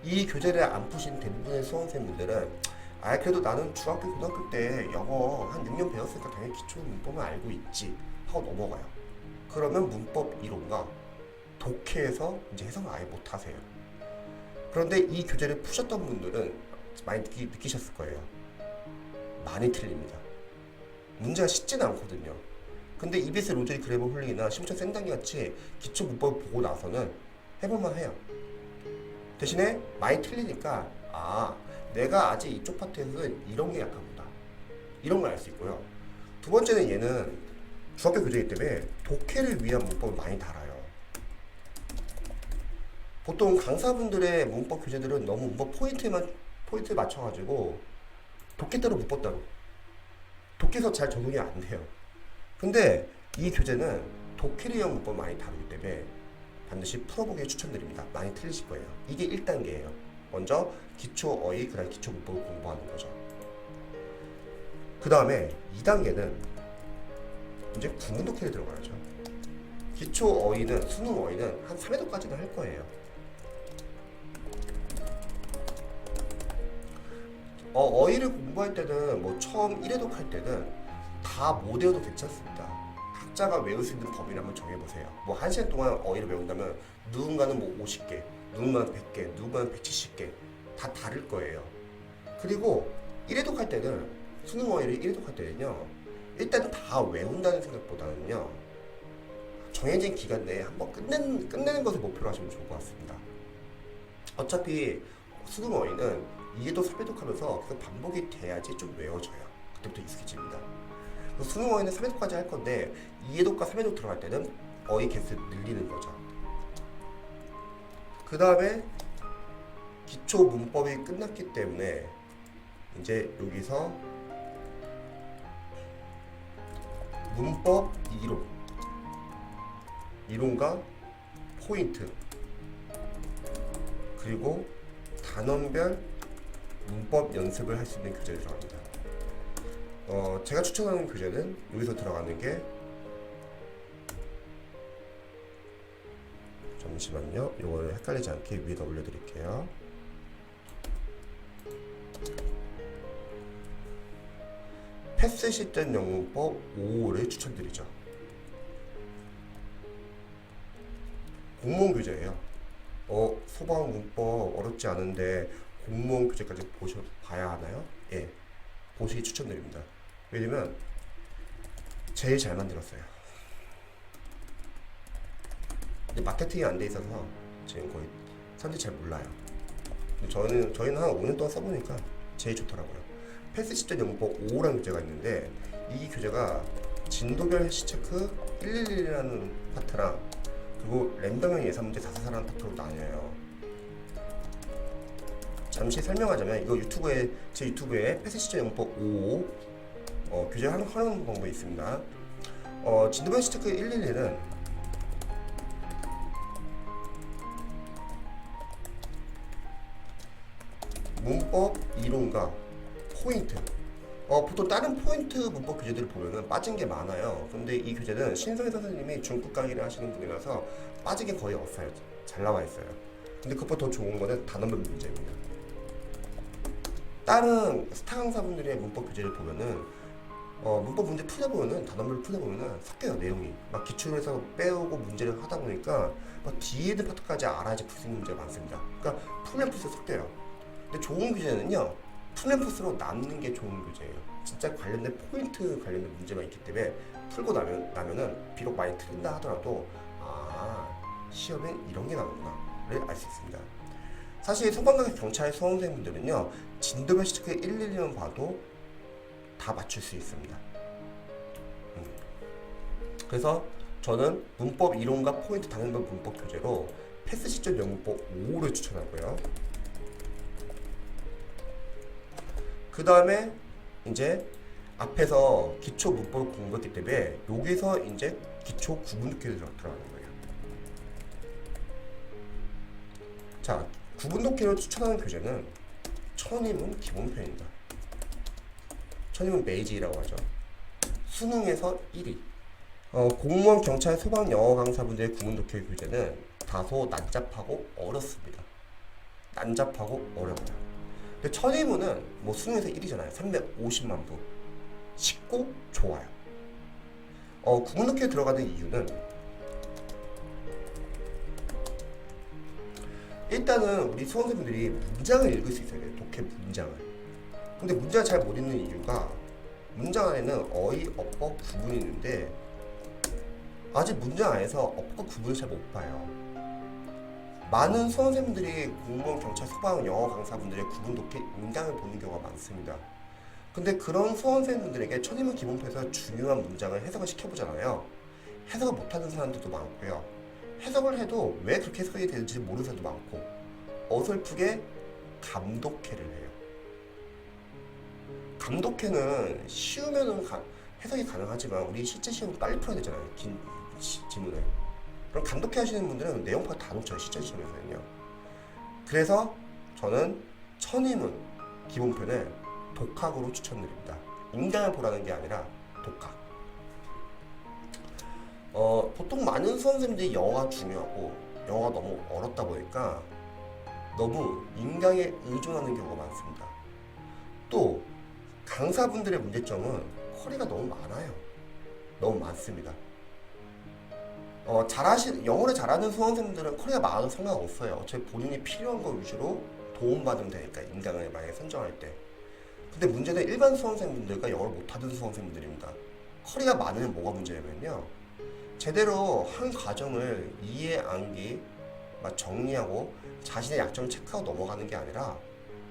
이 교재를 안 푸신 대부분의 수험생분들은 그래도 나는 중학교 고등학교 때 영어 한 6년 배웠으니까 당연히 기초 문법은 알고 있지 하고 넘어가요. 그러면 문법 이론과 독해에서 이제 해석을 아예 못 하세요. 그런데 이 교재를 푸셨던 분들은 많이 느끼셨을 거예요. 많이 틀립니다. 문제가 쉽지는 않거든요. 근데 EBS 로저리 그래머 홀링이나 심우철 생단기 같이 기초 문법을 보고 나서는 해볼만 해요. 대신에 많이 틀리니까 내가 아직 이쪽 파트에서는 이런 게 약하구나 이런 걸 알 수 있고요. 두 번째는 얘는 중학교 교재이기 때문에 독해를 위한 문법을 많이 달아요. 보통 강사분들의 문법 교재들은 너무 문법 포인트에 맞춰가지고 독해 따로 문법 따로 독해서 잘 적용이 안 돼요. 근데 이 교재는 독해를 위한 문법을 많이 다루기 때문에 반드시 풀어보기 추천드립니다. 많이 틀리실 거예요. 이게 1단계예요. 먼저 기초 어휘, 그 다음에 기초 문법을 공부하는 거죠. 그 다음에 2단계는 이제 구문 독해를 들어가야죠. 기초 어휘는, 수능 어휘는 한 3회도까지는 할 거예요. 어휘를 공부할 때는 뭐 처음 1회독 할 때는 다 못 외워도 괜찮습니다. 각자가 외울 수 있는 범위를 한번 정해보세요. 뭐 1시간 동안 어휘를 외운다면 누군가는 뭐 50개, 누군가는 100개, 누군가는 170개 다 다를 거예요. 그리고 1회독 할 때는 수능 어휘를 1회독 할 때는요 일단 다 외운다는 생각보다는요 정해진 기간 내에 한번 끝내는 것을 목표로 하시면 좋을 것 같습니다. 어차피 수능 어휘는 2회독, 3회독 하면서 계속 반복이 돼야지 좀 외워져요. 그때부터 익숙해집니다. 수능 어휘는 3회독까지 할 건데 2회독과 3회독 들어갈 때는 어휘 개수 늘리는 거죠. 그 다음에 기초 문법이 끝났기 때문에 이제 여기서 문법 이론과 포인트 그리고 단원별 문법 연습을 할 수 있는 교재를 들어갑니다. 제가 추천하는 교재는 여기서 들어가는 게 잠시만요. 이거를 헷갈리지 않게 위에다 올려드릴게요. 패스 시점 영문법 5호를 추천드리죠. 공무원 교재예요. 소방 문법 어렵지 않은데 공무원 교재까지 봐야 하나요? 예, 보시기 추천드립니다. 왜냐면 제일 잘 만들었어요. 근데 마케팅이 안 돼 있어서 지금 거의 사람들이 잘 몰라요. 근데 저희는 한 5년 동안 써보니까 제일 좋더라고요. 패스 시점 영문법 5호라는 교재가 있는데 이 교재가 진도별 해시체크 111이라는 파트랑 그리고 랜덤형 예산문제 자사사라는 파트로 나뉘어요. 잠시 설명하자면 이거 제 유튜브에 패스 시점 영문법 5호 교재 하는 방법이 있습니다. 진도별 해시체크 111은 문법 이론과 포인트 보통 다른 포인트 문법 교재들을 보면은 빠진 게 많아요. 근데 이 교재는 신성희 선생님이 중급 강의를 하시는 분이라서 빠진 게 거의 없어요. 잘 나와 있어요. 근데 그것보다 더 좋은 거는 단원별 문제입니다. 다른 스타 강사분들의 문법 교재를 보면은 문법 문제 풀다 보면은 단원별로 풀다 보면은 섞여요. 내용이 막 기출에서 빼오고 문제를 하다 보니까 막 뒤에 있는 파트까지 알아야지 풀 수 있는 문제가 많습니다. 그러니까 풀면 풀수록 섞여요. 근데 좋은 교재는요 풀면 풀수록 남는 게 좋은 교재예요. 진짜 관련된 포인트 관련된 문제만 있기 때문에 풀고 나면은 비록 많이 틀린다 하더라도 시험엔 이런 게 나오는구나를 알 수 있습니다. 사실 소방관 경찰 수험생분들은요 진도별 시체크 1, 2만 봐도 다 맞출 수 있습니다. 그래서 저는 문법 이론과 포인트 단원별 문법 교재로 패스 시점 영문법 5를 추천하고요. 그 다음에 이제 앞에서 기초 문법을 공부했기 때문에 여기서 이제 기초 구분독해를 들어가는 거예요. 자, 구분독해로 추천하는 교재는 천임은 기본편입니다. 천임은 메이지라고 하죠. 수능에서 1위. 공무원, 경찰, 소방, 영어 강사분들의 구분독해 교재는 다소 난잡하고 어렵습니다. 난잡하고 어려워요. 근데 천의문은 뭐 수능에서 1위잖아요. 350만 부. 쉽고 좋아요. 구분독해에 들어가는 이유는 일단은 우리 수험생분들이 문장을 읽을 수 있어야 돼요. 독해 문장을. 근데 문장을 잘 못 읽는 이유가 문장 안에는 어휘, 어법, 구분이 있는데 아직 문장 안에서 어법과 구분을 잘 못 봐요. 많은 수험생분들이 공무원, 경찰, 소방, 영어 강사분들의 구분 독해 인강을 보는 경우가 많습니다. 근데 그런 수험생분들에게 천인문 기본표에서 중요한 문장을 해석을 시켜보잖아요. 해석을 못하는 사람들도 많고요. 해석을 해도 왜 그렇게 해석이 되는지 모르는 사람도 많고 어설프게 감독해를 해요. 감독해는 쉬우면은 해석이 가능하지만 우리 실제 시험은 빨리 풀어야 되잖아요. 긴 지문을. 그럼 감독해 하시는 분들은 내용 파악 다 놓쳐요. 실제 시험에서는요. 그래서 저는 천인문 기본편을 독학으로 추천드립니다. 인강을 보라는 게 아니라 독학. 보통 많은 수험생들이 영어가 중요하고 영어가 너무 어렵다 보니까 너무 인강에 의존하는 경우가 많습니다. 또 강사분들의 문제점은 커리가 너무 많아요. 너무 많습니다. 영어를 잘하는 수험생들은 커리가 많아도 상관없어요. 어차피 본인이 필요한 거 위주로 도움받으면 되니까 인강을 만약에 선정할 때. 근데 문제는 일반 수험생분들과 영어를 못하는 수험생분들입니다. 커리가 많으면 뭐가 문제냐면요, 제대로 한 과정을 이해, 암기, 정리하고 자신의 약점을 체크하고 넘어가는 게 아니라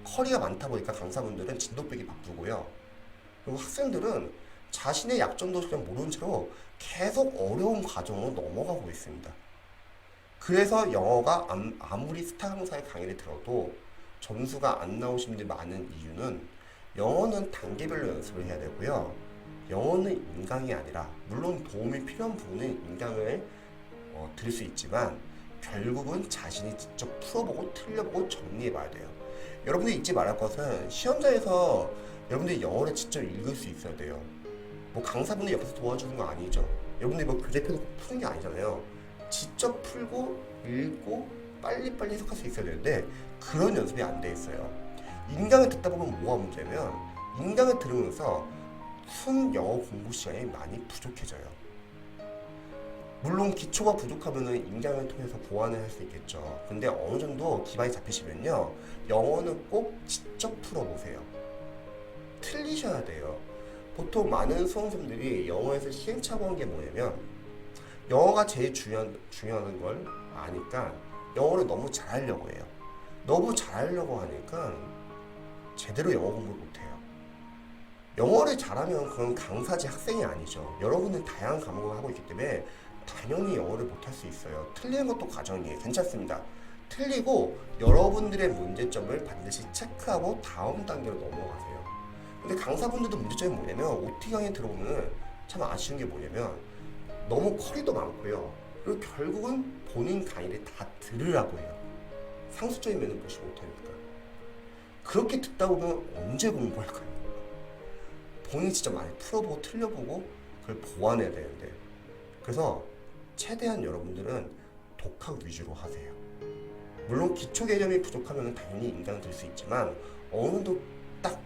커리가 많다 보니까 강사분들은 진도 빼기 바쁘고요. 그리고 학생들은 자신의 약점도 그냥 모르는 채로 계속 어려운 과정으로 넘어가고 있습니다. 그래서 영어가 아무리 스타 강사의 강의를 들어도 점수가 안 나오신 분들이 많은 이유는 영어는 단계별로 연습을 해야 되고요. 영어는 인강이 아니라 물론 도움이 필요한 부분은 인강을 들을 수 있지만 결국은 자신이 직접 풀어보고 틀려보고 정리해봐야 돼요. 여러분들이 잊지 말할 것은 시험장에서 여러분들이 영어를 직접 읽을 수 있어야 돼요. 뭐 강사분이 옆에서 도와주는 거 아니죠. 여러분들이 뭐 교재 펴놓고 푸는 게 아니잖아요. 직접 풀고 읽고 빨리빨리 해석할 수 있어야 되는데 그런 연습이 안 돼 있어요. 인강을 듣다 보면 뭐가 문제냐면 인강을 들으면서 순 영어 공부 시간이 많이 부족해져요. 물론 기초가 부족하면 인강을 통해서 보완을 할 수 있겠죠. 근데 어느 정도 기반이 잡히시면요, 영어는 꼭 직접 풀어보세요. 틀리셔야 돼요. 보통 많은 수험생들이 영어에서 시행착오한 게 뭐냐면 영어가 제일 중요한 걸 아니까 영어를 너무 잘하려고 해요. 너무 잘하려고 하니까 제대로 영어 공부를 못해요. 영어를 잘하면 그건 강사지 학생이 아니죠. 여러분은 다양한 과목을 하고 있기 때문에 당연히 영어를 못할 수 있어요. 틀리는 것도 과정이에요. 괜찮습니다. 틀리고 여러분들의 문제점을 반드시 체크하고 다음 단계로 넘어가세요. 근데 강사분들도 문제점이 뭐냐면 OT 강의 들어보면 참 아쉬운 게 뭐냐면 너무 커리도 많고요. 그리고 결국은 본인 강의를 다 들으라고 해요. 상수적인 면을 무시 못하니까. 그렇게 듣다 보면 언제 공부할까요? 본인이 진짜 많이 풀어보고 틀려보고 그걸 보완해야 되는데, 그래서 최대한 여러분들은 독학 위주로 하세요. 물론 기초 개념이 부족하면 당연히 인강 들 수 있지만 어느 정도 딱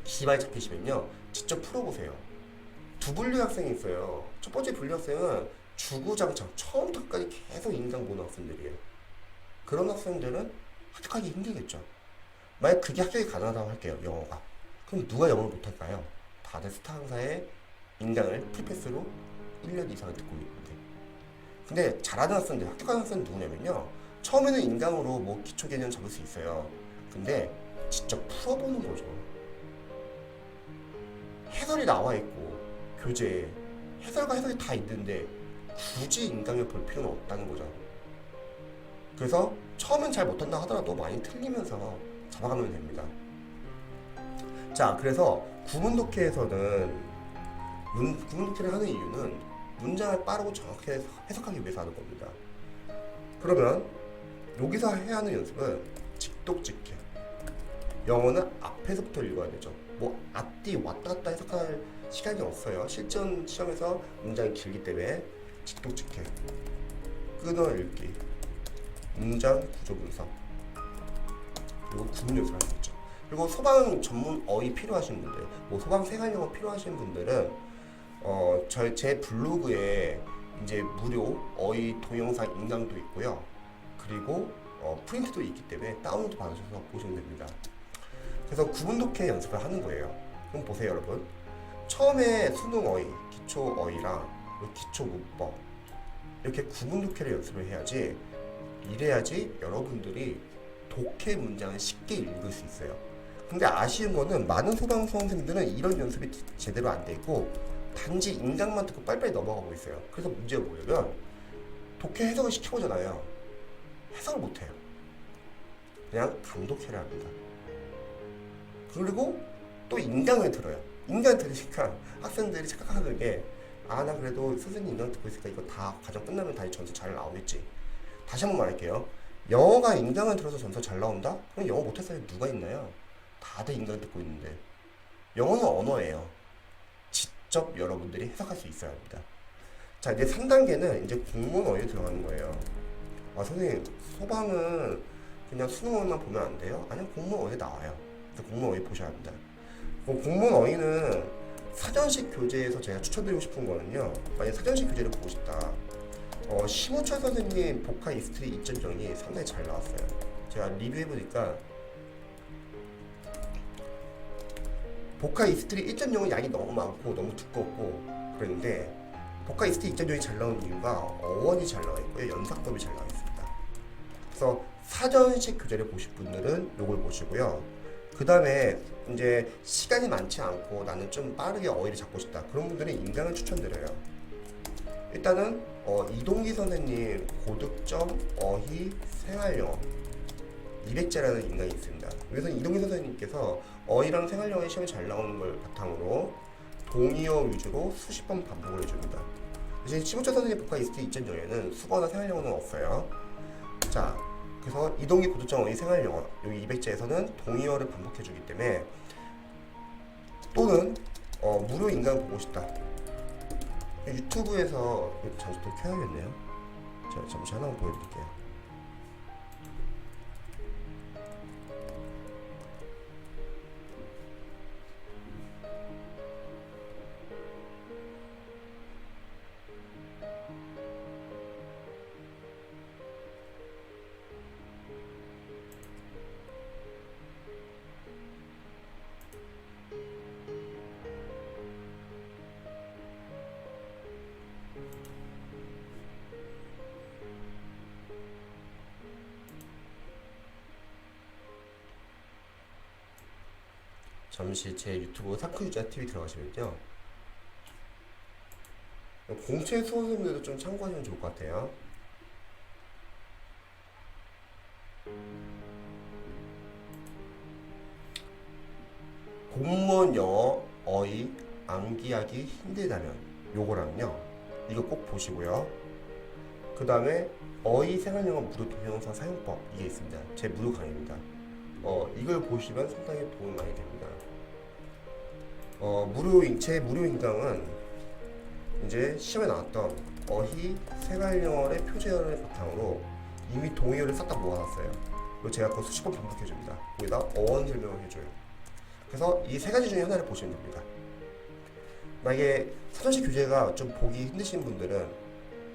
기반이 잡히시면요, 직접 풀어보세요. 두 분류 학생이 있어요. 첫 번째 분류 학생은 주구장창 처음부터 끝까지 계속 인강 보는 학생들이에요. 그런 학생들은 합격하기 힘들겠죠. 만약 그게 합격이 가능하다고 할게요. 영어가. 그럼 누가 영어를 못할까요? 다들 스타 강사의 인강을 프리패스로 1년 이상을 듣고 있는데, 근데 잘하는 학생들, 합격하는 학생은 누구냐면요, 처음에는 인강으로 뭐 기초 개념 잡을 수 있어요. 근데 직접 풀어보는 거죠. 해설이 나와 있고 교재에 해설과 해석이 다 있는데 굳이 인강을 볼 필요는 없다는 거죠. 그래서 처음엔 잘 못한다 하더라도 많이 틀리면서 잡아가면 됩니다. 자, 그래서 구문독해에서는 구문독해를 하는 이유는 문장을 빠르고 정확하게 해석하기 위해서 하는 겁니다. 그러면 여기서 해야 하는 연습은 직독직해. 영어는 앞에서부터 읽어야 되죠. 뭐 앞뒤 왔다 갔다 해석할 시간이 없어요. 실전 시험에서 문장이 길기 때문에 직독직해. 끊어읽기, 문장 구조 분석, 그리고 구문 연습을 할 수 있죠. 그리고 소방 전문 어휘 필요하신 분들, 뭐 소방 생활영어 필요하신 분들은 제 블로그에 이제 무료 어휘 동영상 인강도 있고요. 그리고 프린트도 있기 때문에 다운로드 받으셔서 보시면 됩니다. 그래서 구문독해 연습을 하는 거예요. 그럼 보세요, 여러분. 처음에 수능 어휘, 기초 어휘랑 기초 문법 이렇게 구문독해를 연습을 해야지, 이래야지 여러분들이 독해 문장을 쉽게 읽을 수 있어요. 근데 아쉬운 거는 많은 소방 수험생들은 이런 연습이 제대로 안 돼 있고 단지 인강만 듣고 빨리빨리 넘어가고 있어요. 그래서 문제가 뭐냐면 독해 해석을 시켜보잖아요. 해석을 못해요. 그냥 감독해를 합니다. 그리고 또 인강을 들어요. 인강 들으니까 학생들이 착각하는 게, 아, 나 그래도 선생님 인강 듣고 있으니까 이거 다 과정 끝나면 다시 점수 잘 나오겠지. 다시 한번 말할게요. 영어가 인강을 들어서 점수 잘 나온다? 그럼 영어 못할 사람이 누가 있나요? 다들 인강 듣고 있는데. 영어는 언어예요. 직접 여러분들이 해석할 수 있어야 합니다. 자, 이제 3단계는 이제 공문 어휘에 들어가는 거예요. 아, 선생님, 소방은 그냥 수능 어휘만 보면 안 돼요? 아니면 공문 어휘 나와요. 그래서 공문 어휘 보셔야 합니다. 공문 어휘는 사전식 교재에서 제가 추천드리고 싶은 거는요, 만약 사전식 교재를 보고 싶다, 심우철 선생님 복화 이스트리 2.0이 상당히 잘 나왔어요. 제가 리뷰해보니까 복화 이스트리 1.0은 양이 너무 많고 너무 두껍고 그랬는데, 복화 이스트리 2.0이 잘 나온 이유가 어원이 잘 나와 있고요, 연상법이 잘 나와 있습니다. 그래서 사전식 교재를 보실 분들은 요걸 보시고요. 그 다음에 이제 시간이 많지 않고 나는 좀 빠르게 어휘를 잡고 싶다, 그런 분들은 인강을 추천드려요. 일단은 이동기 선생님 고득점 어휘 생활영어 200자라는 인강이 있습니다. 그래서 이동기 선생님께서 어휘랑 생활영어의 시험이 잘 나오는 걸 바탕으로 동의어 위주로 수십 번 반복을 해줍니다. 이제 심우철 선생님 복화 이스트 2.0에는 수거나 생활영어는 없어요. 자, 그래서 이동기 고득점 어휘 생활영어 여기 200자에서는 동의어를 반복해주기 때문에, 또는 무료 인강 보고 싶다, 유튜브에서 잠시 또 켜야겠네요. 자, 잠시 하나만 보여드릴게요. 잠시 제 유튜브 사크유자TV 들어가시면요, 공채 수험생들도 좀 참고하시면 좋을 것 같아요. 공무원 영어 어휘 암기하기 힘들다면 요거랑요, 이거 꼭 보시고요. 그 다음에 어휘 생활영어 무료 동영상 사용법, 이게 있습니다. 제 무료 강의입니다. 이걸 보시면 상당히 도움이 많이 됩니다. 제 무료 인강은 이제 시험에 나왔던 어휘 생활영어의 표제어를 바탕으로 이미 동의어를 싹 다 모아놨어요. 그리고 제가 그거 수십 번 반복해줍니다. 거기다 어원 설명을 해줘요. 그래서 이 세 가지 중에 하나를 보시면 됩니다. 만약에 사전식 교재가 좀 보기 힘드신 분들은,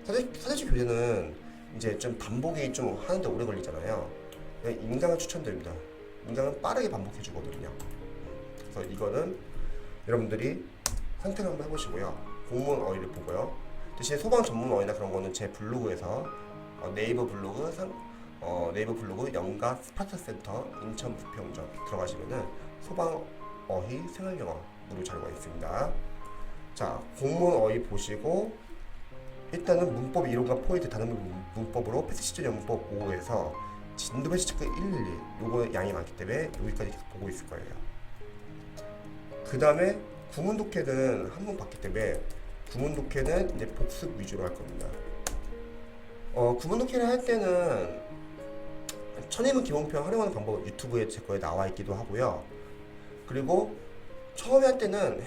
사전식 교재는 이제 좀 반복이 좀 하는데 오래 걸리잖아요. 인강을 추천드립니다. 문장은 빠르게 반복해 주거든요. 그래서 이거는 여러분들이 선택을 한번 해보시고요. 공무원 어휘를 보고요. 대신에 소방 전문 어휘나 그런 거는 제 블로그에서 네이버 블로그 영가 스파트센터 인천 부평점 들어가시면은 소방 어휘 생활영어 무료 자료가 있습니다. 자, 공무원 어휘 보시고 일단은 문법 이론과 포인트 단어별 문법으로 패스시즌 영문법 5에서 진도 패스체크 112 요거 양이 많기 때문에 여기까지 계속 보고 있을 거예요. 그 다음에 구문 독해는 한 번 봤기 때문에 구문 독해는 이제 복습 위주로 할 겁니다. 구문 독해를 할 때는 천인문 기본편 활용하는 방법 유튜브에 제 거에 나와 있기도 하고요. 그리고 처음에 할 때는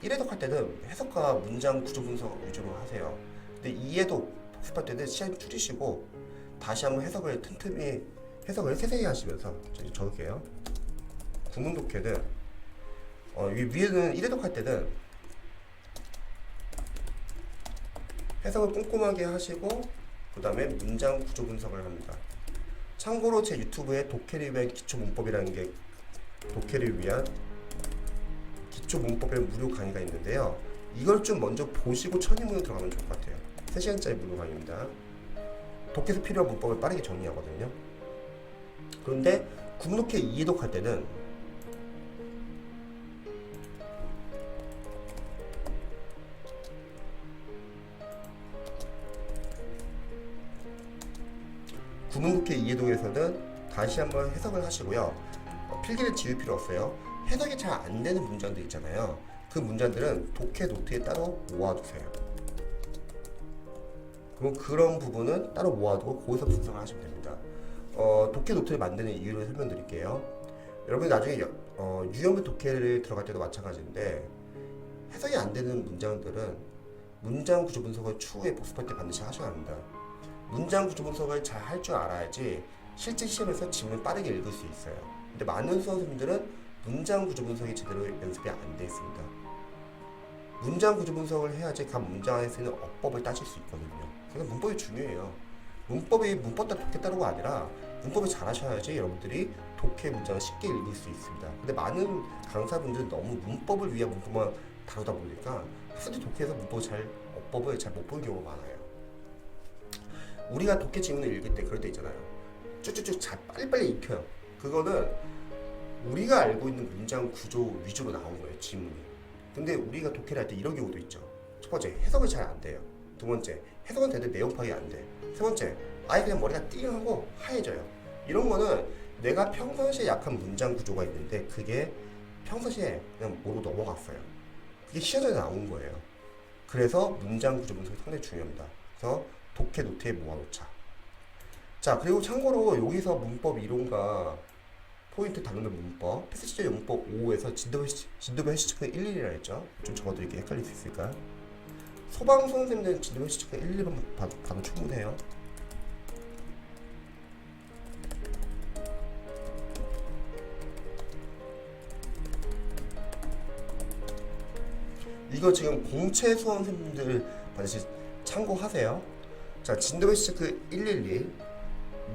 일회독 할 때는 해석과 문장 구조 분석 위주로 하세요. 근데 2회독 복습할 때는 시간 줄이시고 다시 한번 해석을 틈틈이 해석을 세세히 하시면서 적을게요. 구문 독해는 위에는 1회독 할 때는 해석을 꼼꼼하게 하시고 그 다음에 문장 구조 분석을 합니다. 참고로 제 유튜브에 독해를 위한 기초 문법이라는 게 독해를 위한 기초 문법의 무료 강의가 있는데요. 이걸 좀 먼저 보시고 천인문으로 들어가면 좋을 것 같아요. 3시간짜리 무료 강의입니다. 독해에서 필요한 문법을 빠르게 정리하거든요. 그런데 구문독해 2회독 할 때는 구문독해 2회독에서는 다시 한번 해석을 하시고요. 필기를 지울 필요 없어요. 해석이 잘 안 되는 문장들 있잖아요. 그 문장들은 독해 노트에 따로 모아두세요. 그럼 그런 부분은 따로 모아두고 거기서 분석을 하시면 됩니다. 독해 노트를 만드는 이유를 설명드릴게요. 여러분이 나중에 유형별 독해를 들어갈 때도 마찬가지인데 해석이 안 되는 문장들은 문장 구조 분석을 추후에 복습할 때 반드시 하셔야 합니다. 문장 구조 분석을 잘 할 줄 알아야지 실제 시험에서 지문을 빠르게 읽을 수 있어요. 근데 많은 수험생들은 문장 구조 분석이 제대로 연습이 안 돼 있습니다. 문장 구조 분석을 해야지 각 문장에 쓰이는 어법을 따질 수 있거든요. 그래서 문법이 중요해요. 문법이 문법 따라 독해 따르가 아니라 문법을 잘 하셔야지 여러분들이 독해 문장을 쉽게 읽을 수 있습니다. 근데 많은 강사분들은 너무 문법을 위한 문법만 다루다 보니까 사실 독해에서 어법을 잘 못 보는 경우가 많아요. 우리가 독해 지문을 읽을 때 그럴 때 있잖아요. 쭉쭉쭉 잘 빨리빨리 익혀요. 그거는 우리가 알고 있는 문장 구조 위주로 나온 거예요, 지문이. 근데 우리가 독해를 할 때 이런 경우도 있죠. 첫 번째, 해석이 잘 안 돼요. 두 번째, 해석은 되는데 내용 파악이 안 돼. 세 번째, 아예 그냥 머리가 띵하고 하얘져요. 이런 거는 내가 평상시에 약한 문장 구조가 있는데 그게 평상시에 그냥 모르고 넘어갔어요. 그게 시험에 나온 거예요. 그래서 문장 구조 분석이 상당히 중요합니다. 그래서 독해 노트에 모아놓자. 자, 그리고 참고로 여기서 문법 이론과 포인트 단어별 문법, 패스시즌 영문법 5에서 진도별 해시체크 11이라 했죠. 좀 적어드릴게요. 헷갈릴 수 있으니까. 소방 선생님들은 진도별 해시체크 1, 2번 봐도 충분해요. 이거 지금 공채 수험생분들 반드시 참고하세요. 자, 진도별 해시체크 111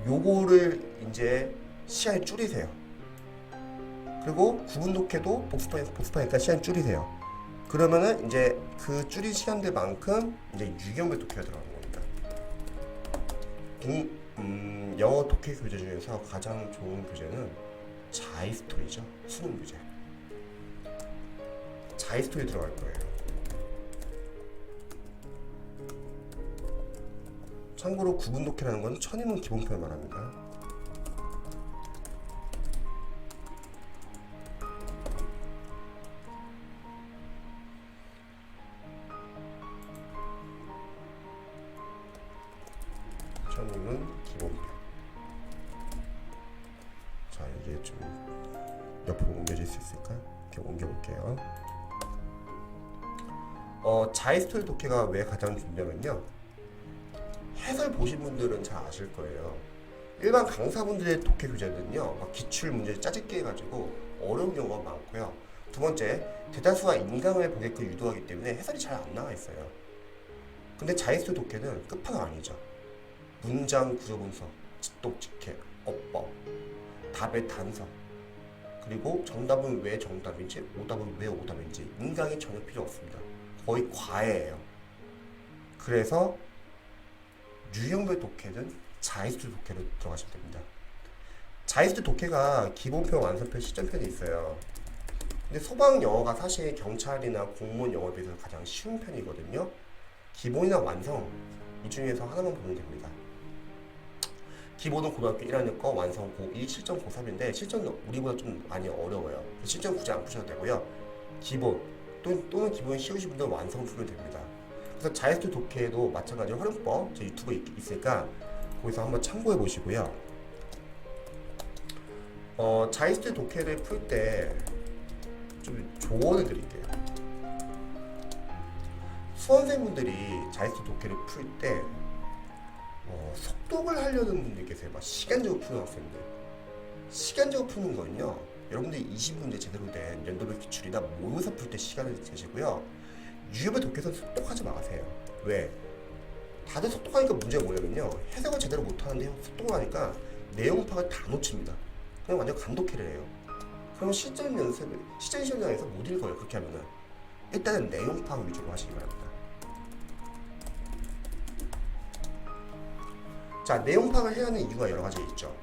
요거를 이제 시간을 줄이세요. 그리고 구분 독해도 복습하니까 시간 줄이세요. 그러면은 이제 그 줄인 시간들만큼 이제 유형별 독해가 들어가는 겁니다. 영어 독해 교재 중에서 가장 좋은 교재는 자이스토리죠. 수능 교재. 자이스토리 들어갈 거예요. 참고로 구분 독해라는 건 천인문 기본편을 말합니다. 천인문 기본편. 자, 이게 좀 옆으로 옮겨질 수 있을까? 이렇게 옮겨볼게요. 자이스토리 독해가 왜 가장 중요하면요. 해설 보신 분들은 잘 아실 거예요. 일반 강사분들의 독해 교재는요, 막 기출 문제 짜집게 해가지고 어려운 경우가 많고요. 두 번째, 대다수가 인강을 보게끔 유도하기 때문에 해설이 잘 안 나와 있어요. 근데 자이스토리 독해는 끝판왕 아니죠. 문장 구조 분석, 직독, 직해, 어법 답의 단서, 그리고 정답은 왜 정답인지, 오답은 왜 오답인지 인강이 전혀 필요 없습니다. 거의 과외예요. 그래서 유형별 독해는 자이스트 독해로 들어가시면 됩니다. 자이스트 독해가 기본편, 완성편, 시점편이 있어요. 근데 소방 영어가 사실 경찰이나 공무원 영어에 비해서 가장 쉬운 편이거든요. 기본이나 완성 이 중에서 하나만 보면 됩니다. 기본은 고등학교 1학년 거, 완성 고2, 실전 고3인데 실전은 우리보다 좀 많이 어려워요. 실전 굳이 안 푸셔도 되고요. 기본 또는 기본이 쉬우신 분들은 완성 풀면 됩니다. 그래서 자이스트 독해도 마찬가지로 활용법 제 유튜브에 있으니까 거기서 한번 참고해 보시고요. 자이스트 독해를 풀 때 좀 조언을 드릴게요. 수험생분들이 자이스트 독해를 풀 때 속독을 하려는 분들이 계세요. 막 시간적으로 푸는 학생들. 시간적으로 푸는 거는요, 여러분들이 20문제 제대로 된 연도별 기출이나 모의고사 풀 때 시간을 재시고요. 유형별 독해에서 속독하지 마세요. 왜? 다들 속독하니까 문제가 뭐냐면요, 해석을 제대로 못하는데 속독을 하니까 내용 파악을 다 놓칩니다. 그냥 완전 감독해를 해요. 그러면 실전 시험장에서 못 읽어요. 그렇게 하면은 일단은 내용 파악 위주로 하시기 바랍니다. 자, 내용 파악을 해야 하는 이유가 여러 가지 있죠.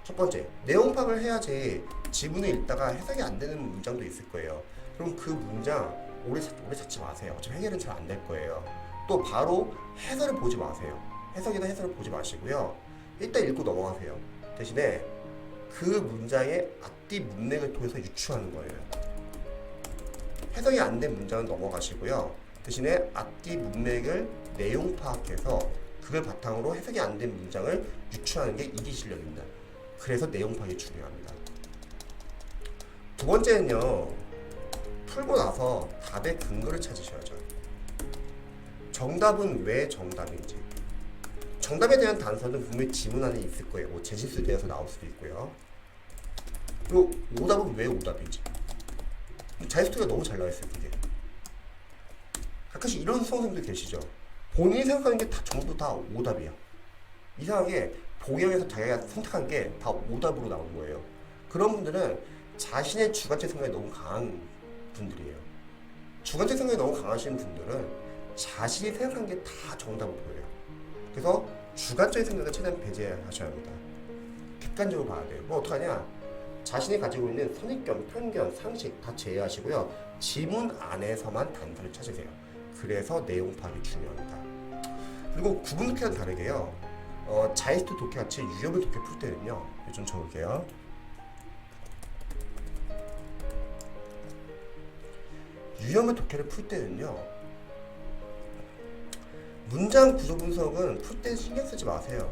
첫 번째, 내용 파악을 해야지 지문을 읽다가 해석이 안 되는 문장도 있을 거예요. 그럼 그 문장 오래 찾지 마세요. 어차피 해결은 잘 안 될 거예요. 또 바로 해설을 보지 마세요. 해석이나 해설을 보지 마시고요. 일단 읽고 넘어가세요. 대신에 그 문장의 앞뒤 문맥을 통해서 유추하는 거예요. 해석이 안 된 문장은 넘어가시고요. 대신에 앞뒤 문맥을 내용 파악해서 그걸 바탕으로 해석이 안 된 문장을 유추하는 게 이게 실력입니다. 그래서 내용 파악이 중요합니다. 두 번째는요, 풀고 나서 답의 근거를 찾으셔야죠. 정답은 왜 정답인지. 정답에 대한 단서는 분명히 지문 안에 있을 거예요. 뭐 제시수에 대해서 나올 수도 있고요. 그리고 오답은 왜 오답인지. 자이스트가 너무 잘 나와 있어요, 그게. 가끔씩 이런 수험생들 계시죠. 본인이 생각하는 게 다 전부 다 오답이야. 이상하게 보경에서 자기가 선택한 게 다 오답으로 나온 거예요. 그런 분들은 자신의 주관적 생각이 너무 강한 분들이에요. 주관적 생각이 너무 강하신 분들은 자신이 생각한 게 다 정답으로 보여요. 그래서 주관적인 생각을 최대한 배제하셔야 합니다. 객관적으로 봐야 돼요. 뭐 어떡하냐? 자신이 가지고 있는 선입견, 편견, 상식 다 제외하시고요. 지문 안에서만 단서를 찾으세요. 그래서 내용 파악이 중요합니다. 그리고 구분 독해와는 다르게요. 자이스트 독해 같이 유형별 독해 풀 때는요. 좀 적을게요. 유형별 독해를 풀 때는요. 문장 구조 분석은 풀 때 신경 쓰지 마세요.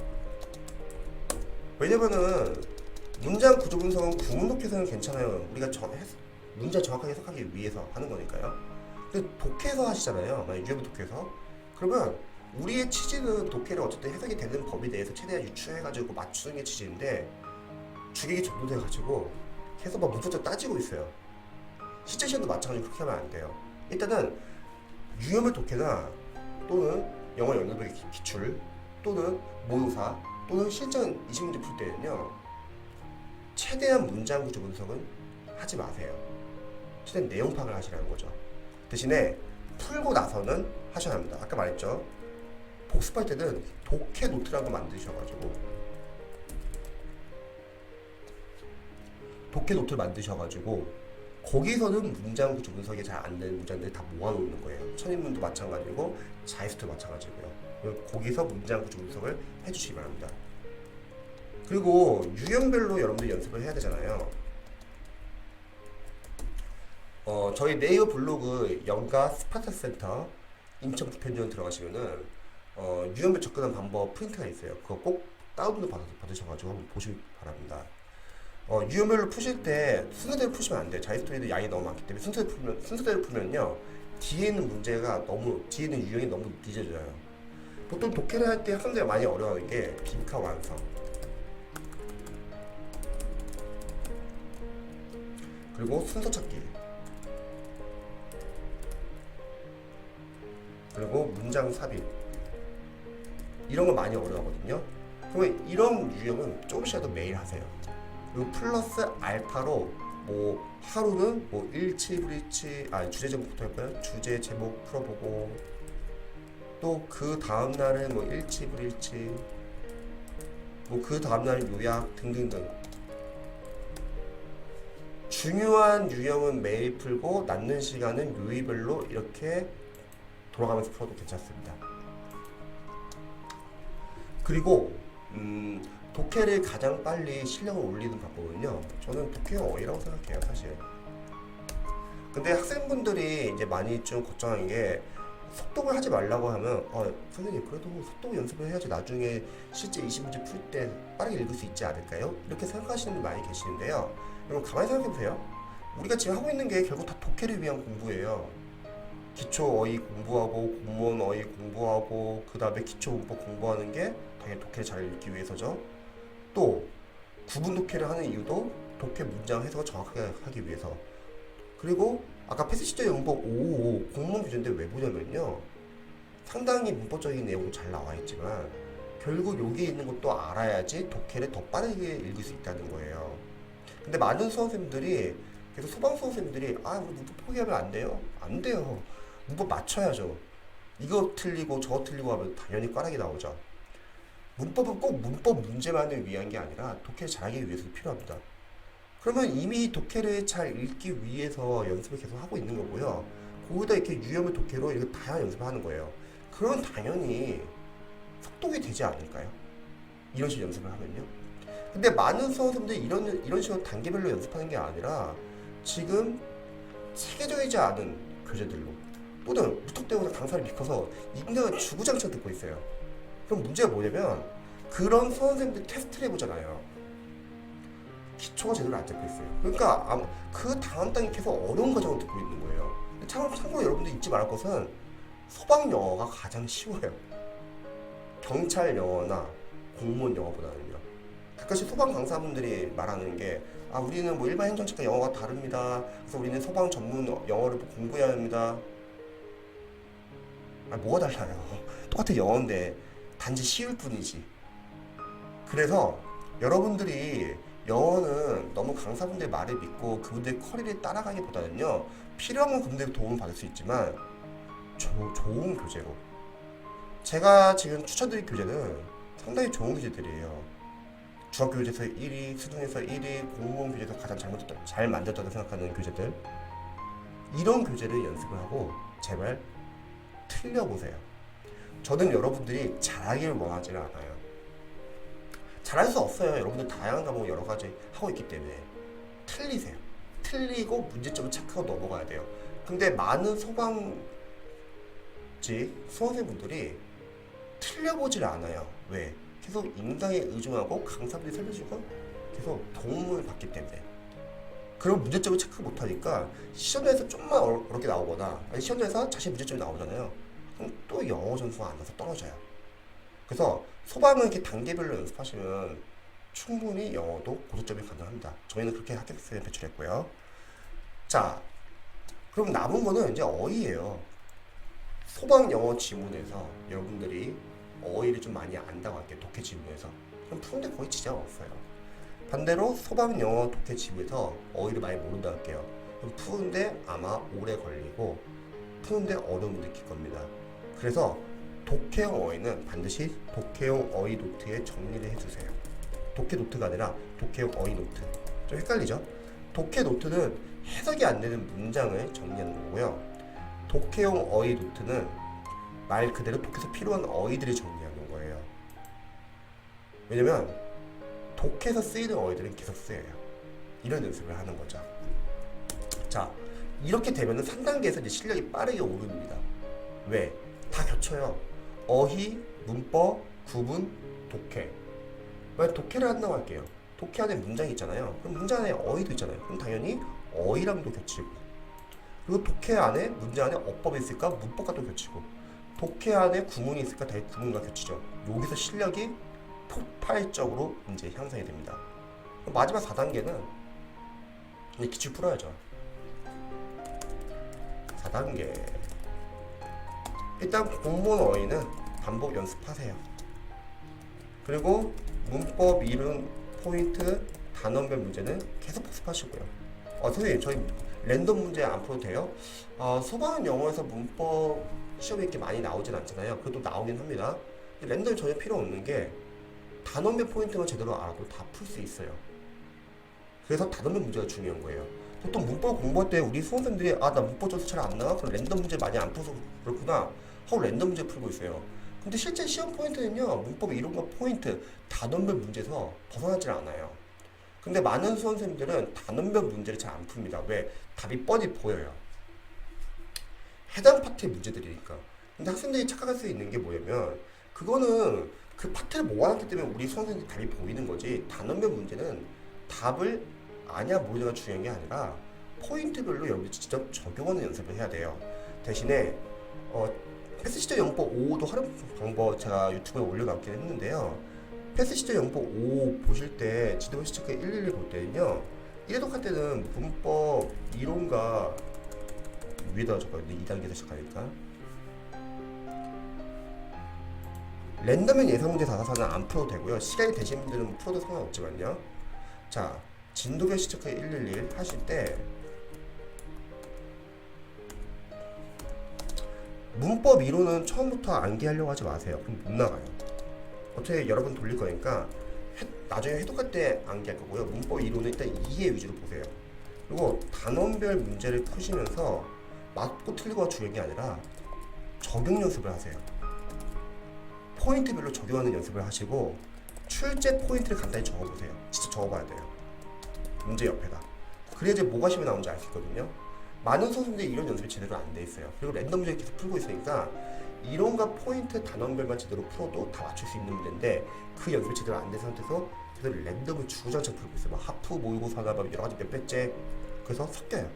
왜냐면은 문장 구조 분석은 구문 독해에서는 괜찮아요. 우리가 문장 정확하게 해석하기 위해서 하는 거니까요. 근데 독해에서 하시잖아요. 만약 유형별 독해에서. 그러면 우리의 취지는 독해를 어쨌든 해석이 되는 법에 대해서 최대한 유추해가지고 맞추는 게 취지인데 주객이 전도돼가지고 계속 막 문서적 따지고 있어요. 실제 시험도 마찬가지로 그렇게 하면 안 돼요. 일단은 유형별 독해나 또는 영어 연도별 기출 또는 모의고사 또는 실전 20문제 풀 때는요. 최대한 문장 구조 분석은 하지 마세요. 최대한 내용 파악을 하시라는 거죠. 대신에 풀고 나서는 하셔야 합니다. 아까 말했죠. 복습할 때는 독해 노트라고 만드셔가지고 독해 노트를 만드셔가지고 거기서는 문장 구조 분석이 잘 안 되는 문장들 다 모아놓는 거예요. 천인문도 마찬가지고 자이스트도 마찬가지고요. 거기서 문장 구조 분석을 해주시기 바랍니다. 그리고 유형별로 여러분들 연습을 해야 되잖아요. 저희 네이버 블로그 영가 스파타 센터 인천 부편지원 들어가시면은 유형별 접근하는 방법 프린트가 있어요. 그거 꼭 다운로드 받으셔가지고 한번 보시기 바랍니다. 유형별로 푸실 때 순서대로 푸시면 안 돼요. 자이스트에도 양이 너무 많기 때문에 순서대로 풀면요. 뒤에 있는 뒤에 있는 유형이 너무 늦어져요. 보통 독해를 할 때 학생들이 많이 어려워하는 게 빈칸 완성. 그리고 순서 찾기. 그리고 문장 삽입. 이런 거 많이 어려워하거든요. 그러면 이런 유형은 조금씩이라도 매일 하세요. 그리고 플러스 알파로 뭐 하루는 뭐 일치 불일치 주제 제목부터 할까요? 주제 제목 풀어보고 또 그 다음 날은 뭐 일치 불일치 뭐 그 다음 날 요약 등등등. 중요한 유형은 매일 풀고 남는 시간은 요일별로 이렇게 돌아가면서 풀어도 괜찮습니다. 그리고 독해를 가장 빨리 실력을 올리는 방법은요, 저는 독해형 어휘라고 생각해요, 사실. 근데 학생분들이 이제 많이 좀 걱정하는 게 속독을 하지 말라고 하면 선생님 그래도 속독 연습을 해야지 나중에 실제 20문제 풀 때 빠르게 읽을 수 있지 않을까요? 이렇게 생각하시는 분 많이 계시는데요. 여러분 가만히 생각해보세요. 우리가 지금 하고 있는 게 결국 다 독해를 위한 공부예요. 기초 어휘 공부하고 공무원 어휘 공부하고 그 다음에 기초 문법 공부하는 게 당연히 독해를 잘 읽기 위해서죠. 또 구분 독해를 하는 이유도 독해 문장 해석을 정확하게 하기 위해서. 그리고 아까 패스시절 영법 555 공문 교재인데 왜 보냐면요, 상당히 문법적인 내용도 잘 나와 있지만 결국 여기 있는 것도 알아야지 독해를 더 빠르게 읽을 수 있다는 거예요. 근데 많은 수험생들이, 그래서 소방 수험생들이 우리 문법 포기하면 안 돼요? 안 돼요. 문법 맞춰야죠. 이거 틀리고 저거 틀리고 하면 당연히 꽈락이 나오죠. 문법은 꼭 문법 문제만을 위한 게 아니라 독해를 잘하기 위해서도 필요합니다. 그러면 이미 독해를 잘 읽기 위해서 연습을 계속 하고 있는 거고요. 거기다 이렇게 유형의 독해로 이렇게 다양한 연습을 하는 거예요. 그럼 당연히 속독이 되지 않을까요? 이런 식으로 연습을 하면요. 근데 많은 수험생들이 이런 식으로 단계별로 연습하는 게 아니라 지금 체계적이지 않은 교재들로 또는 무턱대고 강사를 믿고서 인강을 주구장창 듣고 있어요. 그럼 문제가 뭐냐면 그런 수험생들 테스트를 해보잖아요. 기초가 제대로 안 잡혀 있어요. 그러니까 그 다음 단계 계속 어려운 과정을 듣고 있는 거예요. 참고로 여러분들 잊지 말할 것은 소방 영어가 가장 쉬워요. 경찰 영어나 공무원 영어보다는요. 가끔씩 소방 강사분들이 말하는 게 우리는 뭐 일반 행정처과 영어가 다릅니다. 그래서 우리는 소방 전문 영어를 공부해야 합니다. 뭐가 달라요? 똑같은 영어인데 단지 쉬울 뿐이지. 그래서 여러분들이 영어는 너무 강사분들 말을 믿고 그분들 커리를 따라가기보다는요, 필요한 건 그분들 도움을 받을 수 있지만 좋은 교재로, 제가 지금 추천드릴 교재는 상당히 좋은 교재들이에요. 중학교 교재에서 1위, 수능에서 1위, 공무원 교재에서 가장 잘 만들었다고 생각하는 교재들, 이런 교재를 연습을 하고 제발 틀려보세요. 저는 여러분들이 잘하기를 원하지는 않아요. 잘할 수 없어요. 여러분들 다양한 과목 여러 가지 하고 있기 때문에 틀리세요. 틀리고 문제점을 체크하고 넘어가야 돼요. 근데 많은 소방직 수험생분들이 틀려보질 않아요. 왜? 계속 인강에 의존하고 강사분들이 설명해주고 계속 도움을 받기 때문에. 그럼 문제점을 체크 못하니까 시험에서 좀만 어렵게 나오거나 시험에서 자신 문제점이 나오잖아요. 그럼 또 영어 점수가 안 나서 떨어져요. 그래서 소방은 이렇게 단계별로 연습하시면 충분히 영어도 고득점이 가능합니다. 저희는 그렇게 학교생을 배출했고요. 자, 그럼 남은 거는 이제 어휘예요. 소방 영어 지문에서 여러분들이 어휘를 좀 많이 안다고 할게요. 독해 지문에서. 그럼 푸는데 거의 지장 없어요. 반대로 소방 영어 독해 지문에서 어휘를 많이 모른다 할게요. 그럼 푸는데 아마 오래 걸리고 푸는데 어려움을 느낄 겁니다. 그래서 독해용 어휘는 반드시 독해용 어휘 노트에 정리를 해주세요. 독해 노트가 아니라 독해용 어휘 노트. 좀 헷갈리죠? 독해 노트는 해석이 안 되는 문장을 정리하는 거고요. 독해용 어휘 노트는 말 그대로 독해에서 필요한 어휘들을 정리하는 거예요. 왜냐면 독해에서 쓰이는 어휘들은 계속 쓰여요. 이런 연습을 하는 거죠. 자, 이렇게 되면은 3단계에서 이제 실력이 빠르게 오릅니다. 왜? 다 겹쳐요. 어휘, 문법, 구분, 독해. 만약 독해를 한다고 할게요. 독해 안에 문장이 있잖아요. 그럼 문장 안에 어휘도 있잖아요. 그럼 당연히 어휘랑도 겹치고, 그리고 독해 안에 문장 안에 어법이 있을까 문법과 또 겹치고, 독해 안에 구문이 있을까 당연히 구문과 겹치죠. 여기서 실력이 폭발적으로 이제 향상이 됩니다. 마지막 4단계는 이제 기출 풀어야죠. 4단계. 일단 공무원 어휘는 반복 연습하세요. 그리고 문법, 이름, 포인트, 단원별 문제는 계속 복습하시고요. 선생님 저희 랜덤 문제 안 풀어도 돼요? 소방은 영어에서 문법 시험에 이렇게 많이 나오진 않잖아요. 그래도 나오긴 합니다. 랜덤이 전혀 필요 없는 게 단원별 포인트만 제대로 알아도 다 풀 수 있어요. 그래서 단원별 문제가 중요한 거예요. 보통 문법 공부할 때 우리 수험생들이 나 문법 점수 잘 안 나와? 그럼 랜덤 문제 많이 안 풀어서 그렇구나 하고 랜덤 문제 풀고 있어요. 근데 실제 시험 포인트는요, 문법 이론과 포인트, 단원별 문제에서 벗어나질 않아요. 근데 많은 수험생들은 단원별 문제를 잘 안 풉니다. 왜? 답이 뻔히 보여요. 해당 파트의 문제들이니까. 근데 학생들이 착각할 수 있는 게 뭐냐면, 그거는 그 파트를 모아놨기 때문에 우리 수험생들이 답이 보이는 거지, 단원별 문제는 답을 아냐 모르냐가 중요한 게 아니라 포인트별로 여러분들 직접 적용하는 연습을 해야 돼요. 대신에 패스 시저 영법 5도 활용 방법 제가 유튜브에 올려놨긴 했는데요. 패스 시저 영법 5 보실 때 지도부 시체크 111 볼 때는요, 1회독 할 때는 문법 이론과 위에다 적어요. 2단계에서 시작하니까 랜덤의 예상 문제 다사사는 안 풀어도 되고요. 시간이 되시는 분들은 풀어도 상관없지만요. 자, 진도별 시체크 111 하실 때 문법 이론은 처음부터 암기하려고 하지 마세요. 그럼 못 나가요. 어차피 여러분 돌릴 거니까 나중에 해독할 때 암기할 거고요. 문법 이론은 일단 이해 위주로 보세요. 그리고 단원별 문제를 푸시면서 맞고 틀리고가 중요한 게 아니라 적용 연습을 하세요. 포인트별로 적용하는 연습을 하시고 출제 포인트를 간단히 적어보세요. 진짜 적어봐야 돼요. 문제 옆에다. 그래야지 뭐가 시험에 나오는지 알 수 있거든요. 많은 선생님들이 이런 연습이 제대로 안 돼 있어요. 그리고 랜덤 문제 계속 풀고 있으니까 이론과 포인트 단원별만 제대로 풀어도 다 맞출 수 있는 문제인데 그 연습이 제대로 안 된 상태에서 제대로 랜덤을 주구장창 풀고 있어요. 막 하프, 모의고사나 막 여러 가지 몇 배째. 그래서 섞여요.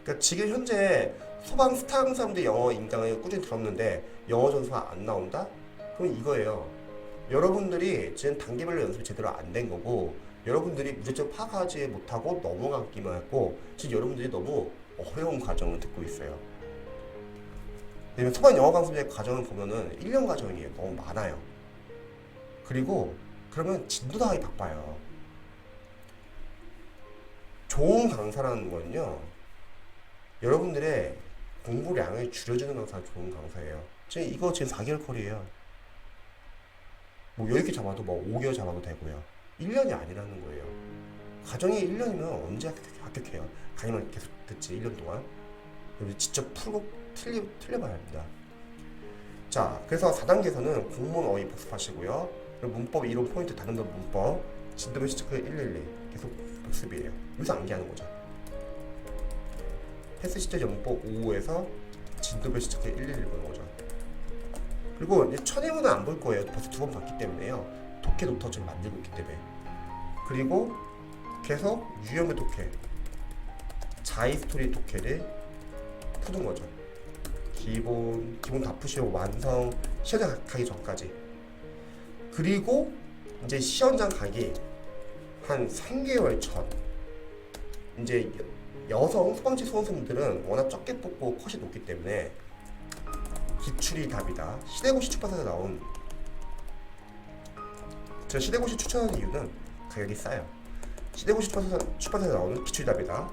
그러니까 지금 현재 소방 스타 강사분들 영어 임강을 꾸준히 들었는데 영어 점수가 안 나온다? 그럼 이거예요. 여러분들이 지금 단계별로 연습이 제대로 안 된 거고, 여러분들이 문제점 파악하지 못하고 넘어가기만 했고, 지금 여러분들이 너무 어려운 과정을 듣고 있어요. 왜냐면 소방 영어 강습의 과정을 보면은 1년 과정이에요. 너무 많아요. 그리고 그러면 진도도 하기 바빠요. 좋은 강사라는 거는요, 여러분들의 공부량을 줄여주는 강사가 좋은 강사예요. 이거 지금 4개월 콜이에요. 뭐 이렇게 잡아도 뭐 5개월 잡아도 되고요. 1년이 아니라는 거예요. 과정이 1년이면 언제 합격해요? 강의만 계속 듣지 1년 동안. 여러분 직접 풀고 틀려봐야 합니다. 자, 그래서 4단계에서는 공문 어휘 복습하시고요. 그리고 문법 이론 포인트 단원별 문법 진도별 시체크 111 계속 복습이에요. 여기서 암기하는 거죠. 패스 시저 영법 5에서 진도별 시체크 111 보는 거죠. 그리고 이제 천혜문은 안 볼 거예요. 벌써 2번 봤기 때문에요. 독해 노트를 지금 만들고 있기 때문에. 그리고 계속 유형의 독해, 자이스토리 독해를 푸는 거죠. 기본 다 푸시고 완성 시험장 가기 전까지. 그리고 이제 시험장 가기 한 3개월 전, 이제 여성 소방치 수험생들은 워낙 적게 뽑고 컷이 높기 때문에 기출이 답이다. 시대고시 출판사에서 나온, 제가 시대고시 추천하는 이유는 가격이 싸요. 시대고시 출판사에서 나오는 기출이 답이다.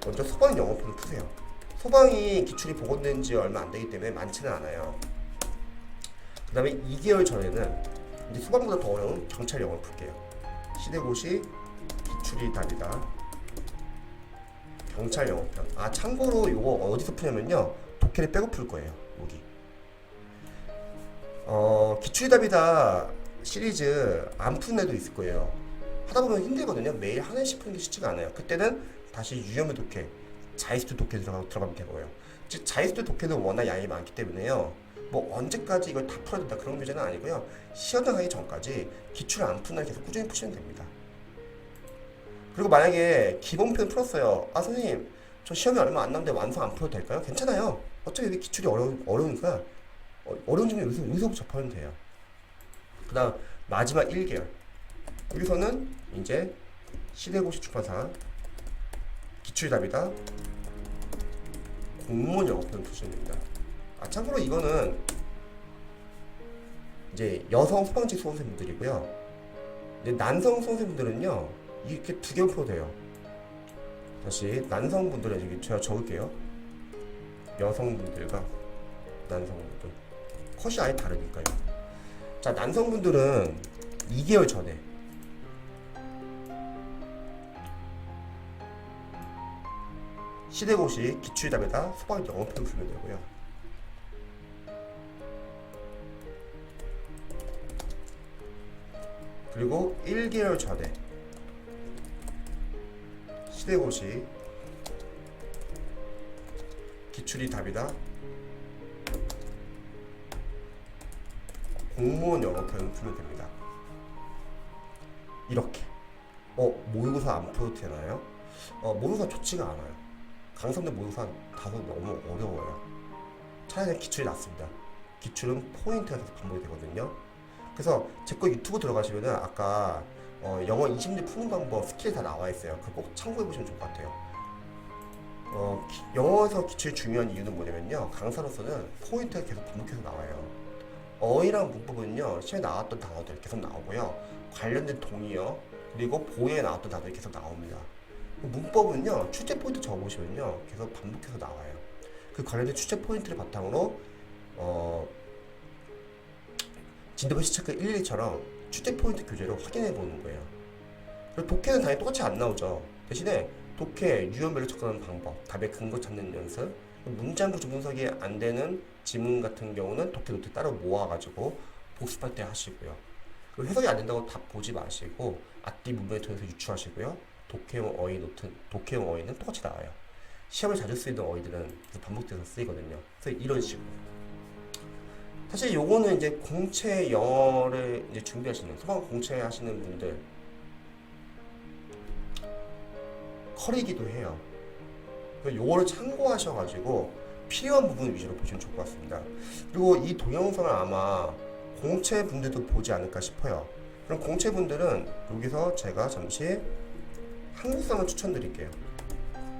먼저 소방 영어편을 푸세요. 소방이 기출이 복원된 지 얼마 안 되기 때문에 많지는 않아요. 그 다음에 2개월 전에는 이제 소방보다 더 어려운 경찰 영어를 풀게요. 시대고시 기출이 답이다. 경찰 영어편. 참고로 이거 어디서 푸냐면요, 독해를 빼고 풀 거예요. 여기. 기출이 답이다 시리즈 안 푸는 애도 있을 거예요. 하다 보면 힘들거든요. 매일 한 회씩 푸는 게 쉽지가 않아요. 그때는 다시 유형의 독해, 자이스트 독해 들어가면 되고요. 즉 자이스트 독해는 워낙 양이 많기 때문에요. 뭐 언제까지 이걸 다 풀어야 된다 그런 문제는 아니고요. 시험장 가기 전까지 기출 안 푸는 날 계속 꾸준히 푸시면 됩니다. 그리고 만약에 기본편 풀었어요. 선생님 저 시험이 얼마 안 남는데 완성 안 풀어도 될까요? 괜찮아요. 어차피 여기 기출이 어려우니까 어려운 점은 여기서부터 접하면 돼요. 그 다음 마지막 1개월, 여기서는 이제 시대고시 출판사 기출이 답이다 공무원 영어편 푸시면 됩니다. 참고로 이거는 이제 여성 소방직 수험생분들이고요. 이제 남성 선생님들은요 이렇게 두 개만 풀어도 돼요. 다시 남성분들은 여기 제가 적을게요. 여성분들과 남성분들 컷이 아예 다르니까요. 자, 남성분들은 2개월 전에 시대고시 기출답에다 소방 영어표를 풀면 되고요. 그리고 1개월 전에 시대고시 기출이 답이다 공무원 영어표를 풀면 됩니다. 이렇게 모의고사 안 풀어도 되나요? 모의고사 좋지가 않아요. 강사들 모의고사 다소 너무 어려워요. 차라리 기출이 낫습니다. 기출은 포인트가 계속 반복이 되거든요. 그래서 제 거 유튜브 들어가시면은 아까 영어 20문제 푸는 방법 스킬이 다 나와 있어요. 그거 꼭 참고해 보시면 좋을 것 같아요. 영어에서 기출이 중요한 이유는 뭐냐면요, 강사로서는 포인트가 계속 반복해서 나와요. 어휘랑 문법은요 시험에 나왔던 단어들 계속 나오고요, 관련된 동의어 그리고 보에 나왔던 단어들이 계속 나옵니다. 문법은요 출제 포인트 적어보시면요 계속 반복해서 나와요. 그 관련된 출제 포인트를 바탕으로 진도표시 체크 1, 2처럼 출제 포인트 교재를 확인해 보는 거예요. 그리고 독해는 당연히 똑같이 안 나오죠. 대신에 독해, 유형별로 접근하는 방법, 답의 근거 찾는 연습, 문장 구조 분석이 안 되는 지문 같은 경우는 독해 노트 따로 모아가지고 복습할 때 하시고요. 그리고 해석이 안 된다고 답 보지 마시고 앞뒤 문맥을 통해서 유추하시고요. 독해용 어휘 노트, 독해용 어휘는 똑같이 나와요. 시험을 자주 쓰이는 어휘들은 반복돼서 쓰이거든요. 그래서 이런 식으로. 사실 요거는 이제 공채 영어를 이제 준비하시는, 소방 공채 하시는 분들 컬이기도 해요. 요거를 참고하셔가지고 필요한 부분 위주로 보시면 좋을 것 같습니다. 그리고 이 동영상을 아마 공채 분들도 보지 않을까 싶어요. 그럼 공채 분들은 여기서 제가 잠시 한국사를 추천드릴게요.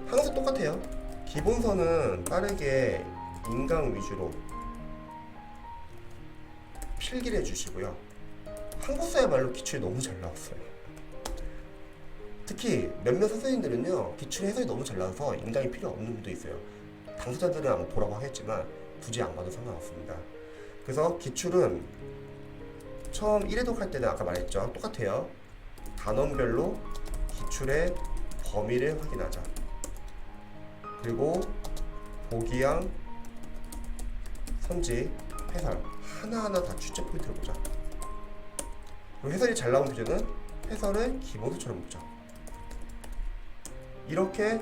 항상 똑같아요. 기본서는 빠르게 인강 위주로 필기를 해주시고요. 한국사야말로 기출이 너무 잘 나왔어요. 특히 몇몇 선생님들은요 기출 해석이 너무 잘 나와서 인강이 필요 없는 분도 있어요. 당사자들은 아마 보라고 하겠지만 굳이 안 봐도 상관없습니다. 그래서 기출은 처음 1회독 할 때는 아까 말했죠, 똑같아요. 단원별로 기출의 범위를 확인하자. 그리고 보기양, 선지, 해설 하나하나 다 출제 포인트를 보자. 그리고 해설이 잘 나온 교재는 해설을 기본서처럼 보자. 이렇게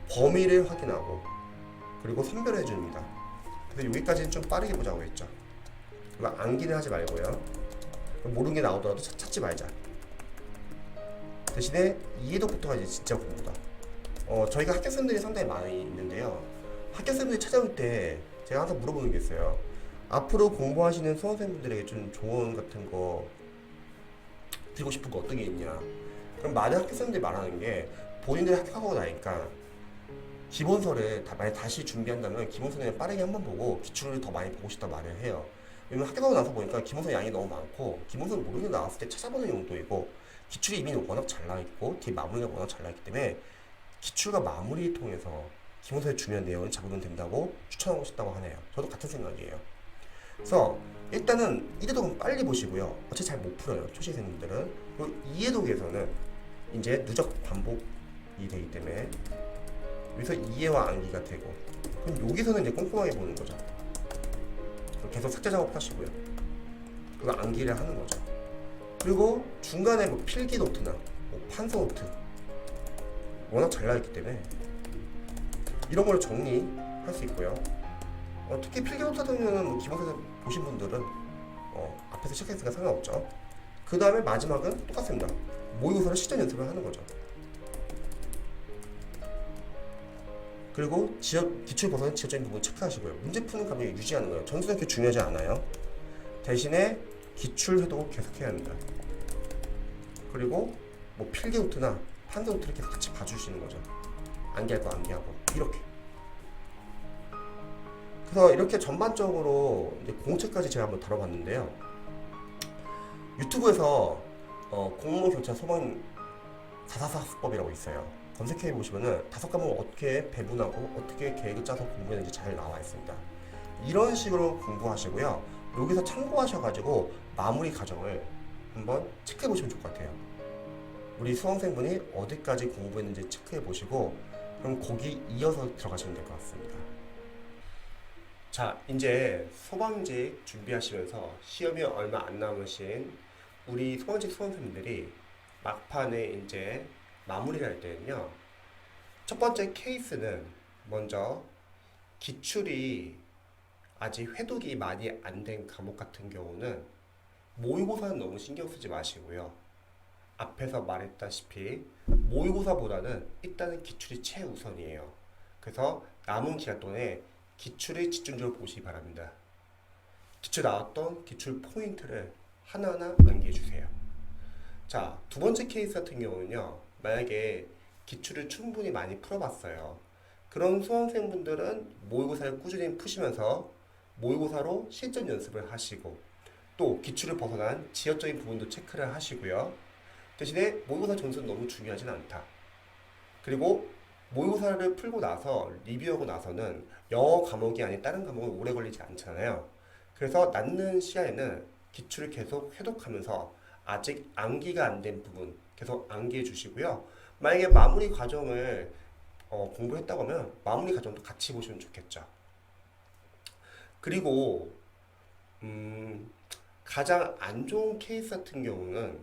범위를 확인하고 그리고 선별해 줍니다. 그래서 여기까지는 좀 빠르게 보자고 했죠. 그리고 암기는 하지 말고요. 모르는 게 나오더라도 찾지 말자. 대신에 이해도부터가 이제 진짜 공부다. 저희가 학교생들이 상당히 많이 있는데요. 학교생들이 찾아올 때 제가 항상 물어보는 게 있어요. 앞으로 공부하시는 수험생분들에게 좀 조언 같은 거 드리고 싶은 거 어떤 게 있냐. 그럼 많은 학교생들이 말하는 게 본인들이 합격하고 나니까 기본서를 만약 다시 준비한다면 기본서는 빠르게 한번 보고 기출을 더 많이 보고 싶다 말을 해요. 왜냐면 합격하고 나서 보니까 기본서 양이 너무 많고 기본서는 모르는 게 나왔을 때 찾아보는 용도이고 기출이 이미 워낙 잘 나있고 뒤에 마무리가 워낙 잘 나있기 때문에 기출과 마무리를 통해서 기본서에 중요한 내용을 잡으면 된다고 추천하고 싶다고 하네요. 저도 같은 생각이에요. 그래서 일단은 1회독은 빨리 보시고요. 어차피 잘 못 풀어요, 초시생분들은. 그리고 2회독에서는 이제 누적 반복이 되기 때문에 여기서 이해와 암기가 되고, 그럼 여기서는 이제 꼼꼼하게 보는 거죠. 계속 삭제 작업하시고요. 그리고 암기를 하는 거죠. 그리고 중간에 뭐 필기 노트나 뭐 판서 노트 워낙 잘 나있기 때문에 이런 걸 정리할 수 있고요. 특히 필기 노트 같은 경우는 뭐 기본서에서 보신 분들은 앞에서 시작했으니까 상관없죠. 그 다음에 마지막은 똑같습니다. 모의고사를 실전 연습을 하는 거죠. 그리고 기출 벗어난 지역적인 부분 체크하시고요. 문제 푸는 감각을 유지하는 거예요. 전수는 그렇게 중요하지 않아요. 대신에 기출 회독을 계속해야 합니다. 그리고 뭐 필기 노트나 판서 노트를 계속 같이 봐주시는 거죠. 암기할 거 암기하고 이렇게. 그래서 이렇게 전반적으로 이제 공채까지 제가 한번 다뤄봤는데요. 유튜브에서 공무원 경찰 소방 444 학습법이라고 있어요. 검색해 보시면은 5과목을 어떻게 배분하고 어떻게 계획을 짜서 공부했는지 잘 나와 있습니다. 이런 식으로 공부하시고요. 여기서 참고하셔가지고 마무리 과정을 한번 체크해 보시면 좋을 것 같아요. 우리 수험생분이 어디까지 공부했는지 체크해 보시고 그럼 거기 이어서 들어가시면 될 것 같습니다. 자, 이제 소방직 준비하시면서 시험이 얼마 안 남으신 우리 소방직 수험생들이 막판에 이제 마무리를 할 때는요. 첫 번째 케이스는 먼저 기출이 아직 회독이 많이 안 된 과목 같은 경우는 모의고사는 너무 신경 쓰지 마시고요. 앞에서 말했다시피 모의고사보다는 일단은 기출이 최우선이에요. 그래서 남은 기간 동안에 기출을 집중적으로 보시기 바랍니다. 기출 나왔던 기출 포인트를 하나하나 암기해 주세요. 자, 두 번째 케이스 같은 경우는요. 만약에 기출을 충분히 많이 풀어봤어요. 그런 수험생분들은 모의고사를 꾸준히 푸시면서 모의고사로 실전 연습을 하시고 또 기출을 벗어난 지역적인 부분도 체크를 하시고요. 대신에 모의고사 점수는 너무 중요하진 않다. 그리고 모의고사를 풀고 나서 리뷰하고 나서는 영어 과목이 아닌 다른 과목은 오래 걸리지 않잖아요. 그래서 남는 시간에는 기출을 계속 회독하면서 아직 암기가 안 된 부분 계속 암기해 주시고요. 만약에 마무리 과정을 공부했다고 하면 마무리 과정도 같이 보시면 좋겠죠. 그리고 가장 안 좋은 케이스 같은 경우는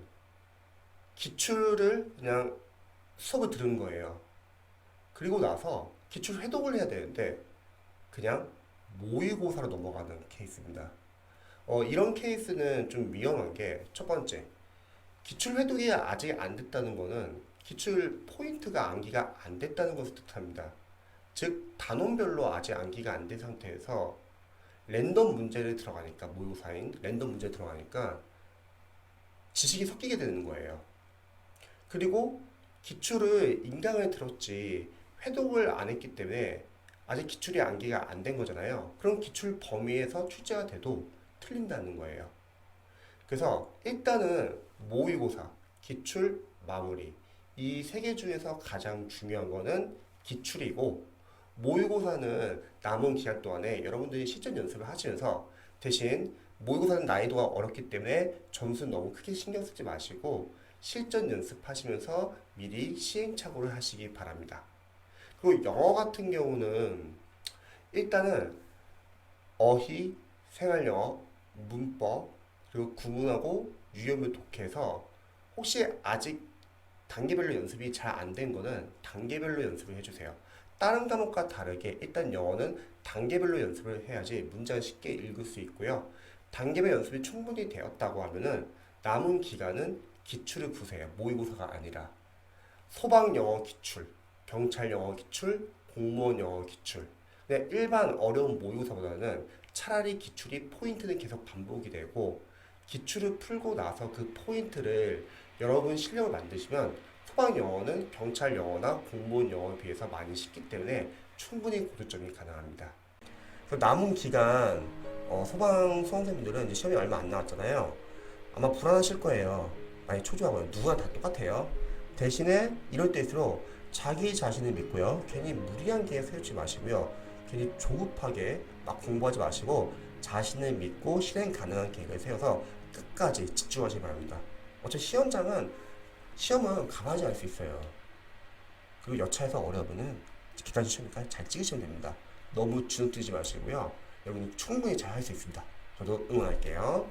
기출을 그냥 수업을 들은 거예요. 그리고 나서 기출 회독을 해야 되는데 그냥 모의고사로 넘어가는 케이스입니다. 이런 케이스는 좀 위험한 게 첫 번째, 기출 회독이 아직 안 됐다는 거는 기출 포인트가 암기가 안 됐다는 것을 뜻합니다. 즉 단원별로 아직 암기가 안 된 상태에서 랜덤 문제를 들어가니까 모의고사인 랜덤 문제 들어가니까 지식이 섞이게 되는 거예요. 그리고 기출을 인강을 들었지 회독을 안 했기 때문에 아직 기출이 암기가 안 된 거잖아요. 그럼 기출 범위에서 출제가 돼도 틀린다는 거예요. 그래서 일단은 모의고사, 기출, 마무리 이 세 개 중에서 가장 중요한 거는 기출이고 모의고사는 남은 기간 동안에 여러분들이 실전 연습을 하시면서 대신 모의고사는 난이도가 어렵기 때문에 점수는 너무 크게 신경 쓰지 마시고 실전 연습하시면서 미리 시행착오를 하시기 바랍니다. 그리고 영어 같은 경우는 일단은 어휘, 생활영어, 문법, 그리고 구문하고 유형을 독해서 혹시 아직 단계별로 연습이 잘 안 된 거는 단계별로 연습을 해주세요. 다른 과목과 다르게 일단 영어는 단계별로 연습을 해야지 문장을 쉽게 읽을 수 있고요. 단계별 연습이 충분히 되었다고 하면은 남은 기간은 기출을 푸세요. 모의고사가 아니라 소방 영어 기출, 경찰 영어 기출, 공무원 영어 기출. 근데 일반 어려운 모의고사보다는 차라리 기출이 포인트는 계속 반복이 되고 기출을 풀고 나서 그 포인트를 여러분 실력을 만드시면 소방 영어는 경찰 영어나 공무원 영어에 비해서 많이 쉽기 때문에 충분히 고득점이 가능합니다. 그래서 남은 기간 소방 수험생분들은 이제 시험이 얼마 안 남았잖아요. 아마 불안하실 거예요. 많이 초조하고요. 누구나 다 똑같아요. 대신에 이럴 때일수록 자기 자신을 믿고요. 괜히 무리한 계획 세우지 마시고요. 괜히 조급하게 막 공부하지 마시고 자신을 믿고 실행 가능한 계획을 세워서 끝까지 집중하시기 바랍니다. 어차피 시험은 가만히 할 수 있어요. 그리고 여차해서 어려우면은 기간 시험이니까 잘 찍으시면 됩니다. 너무 주눅 들지 마시고요. 여러분이 충분히 잘 할 수 있습니다. 저도 응원할게요.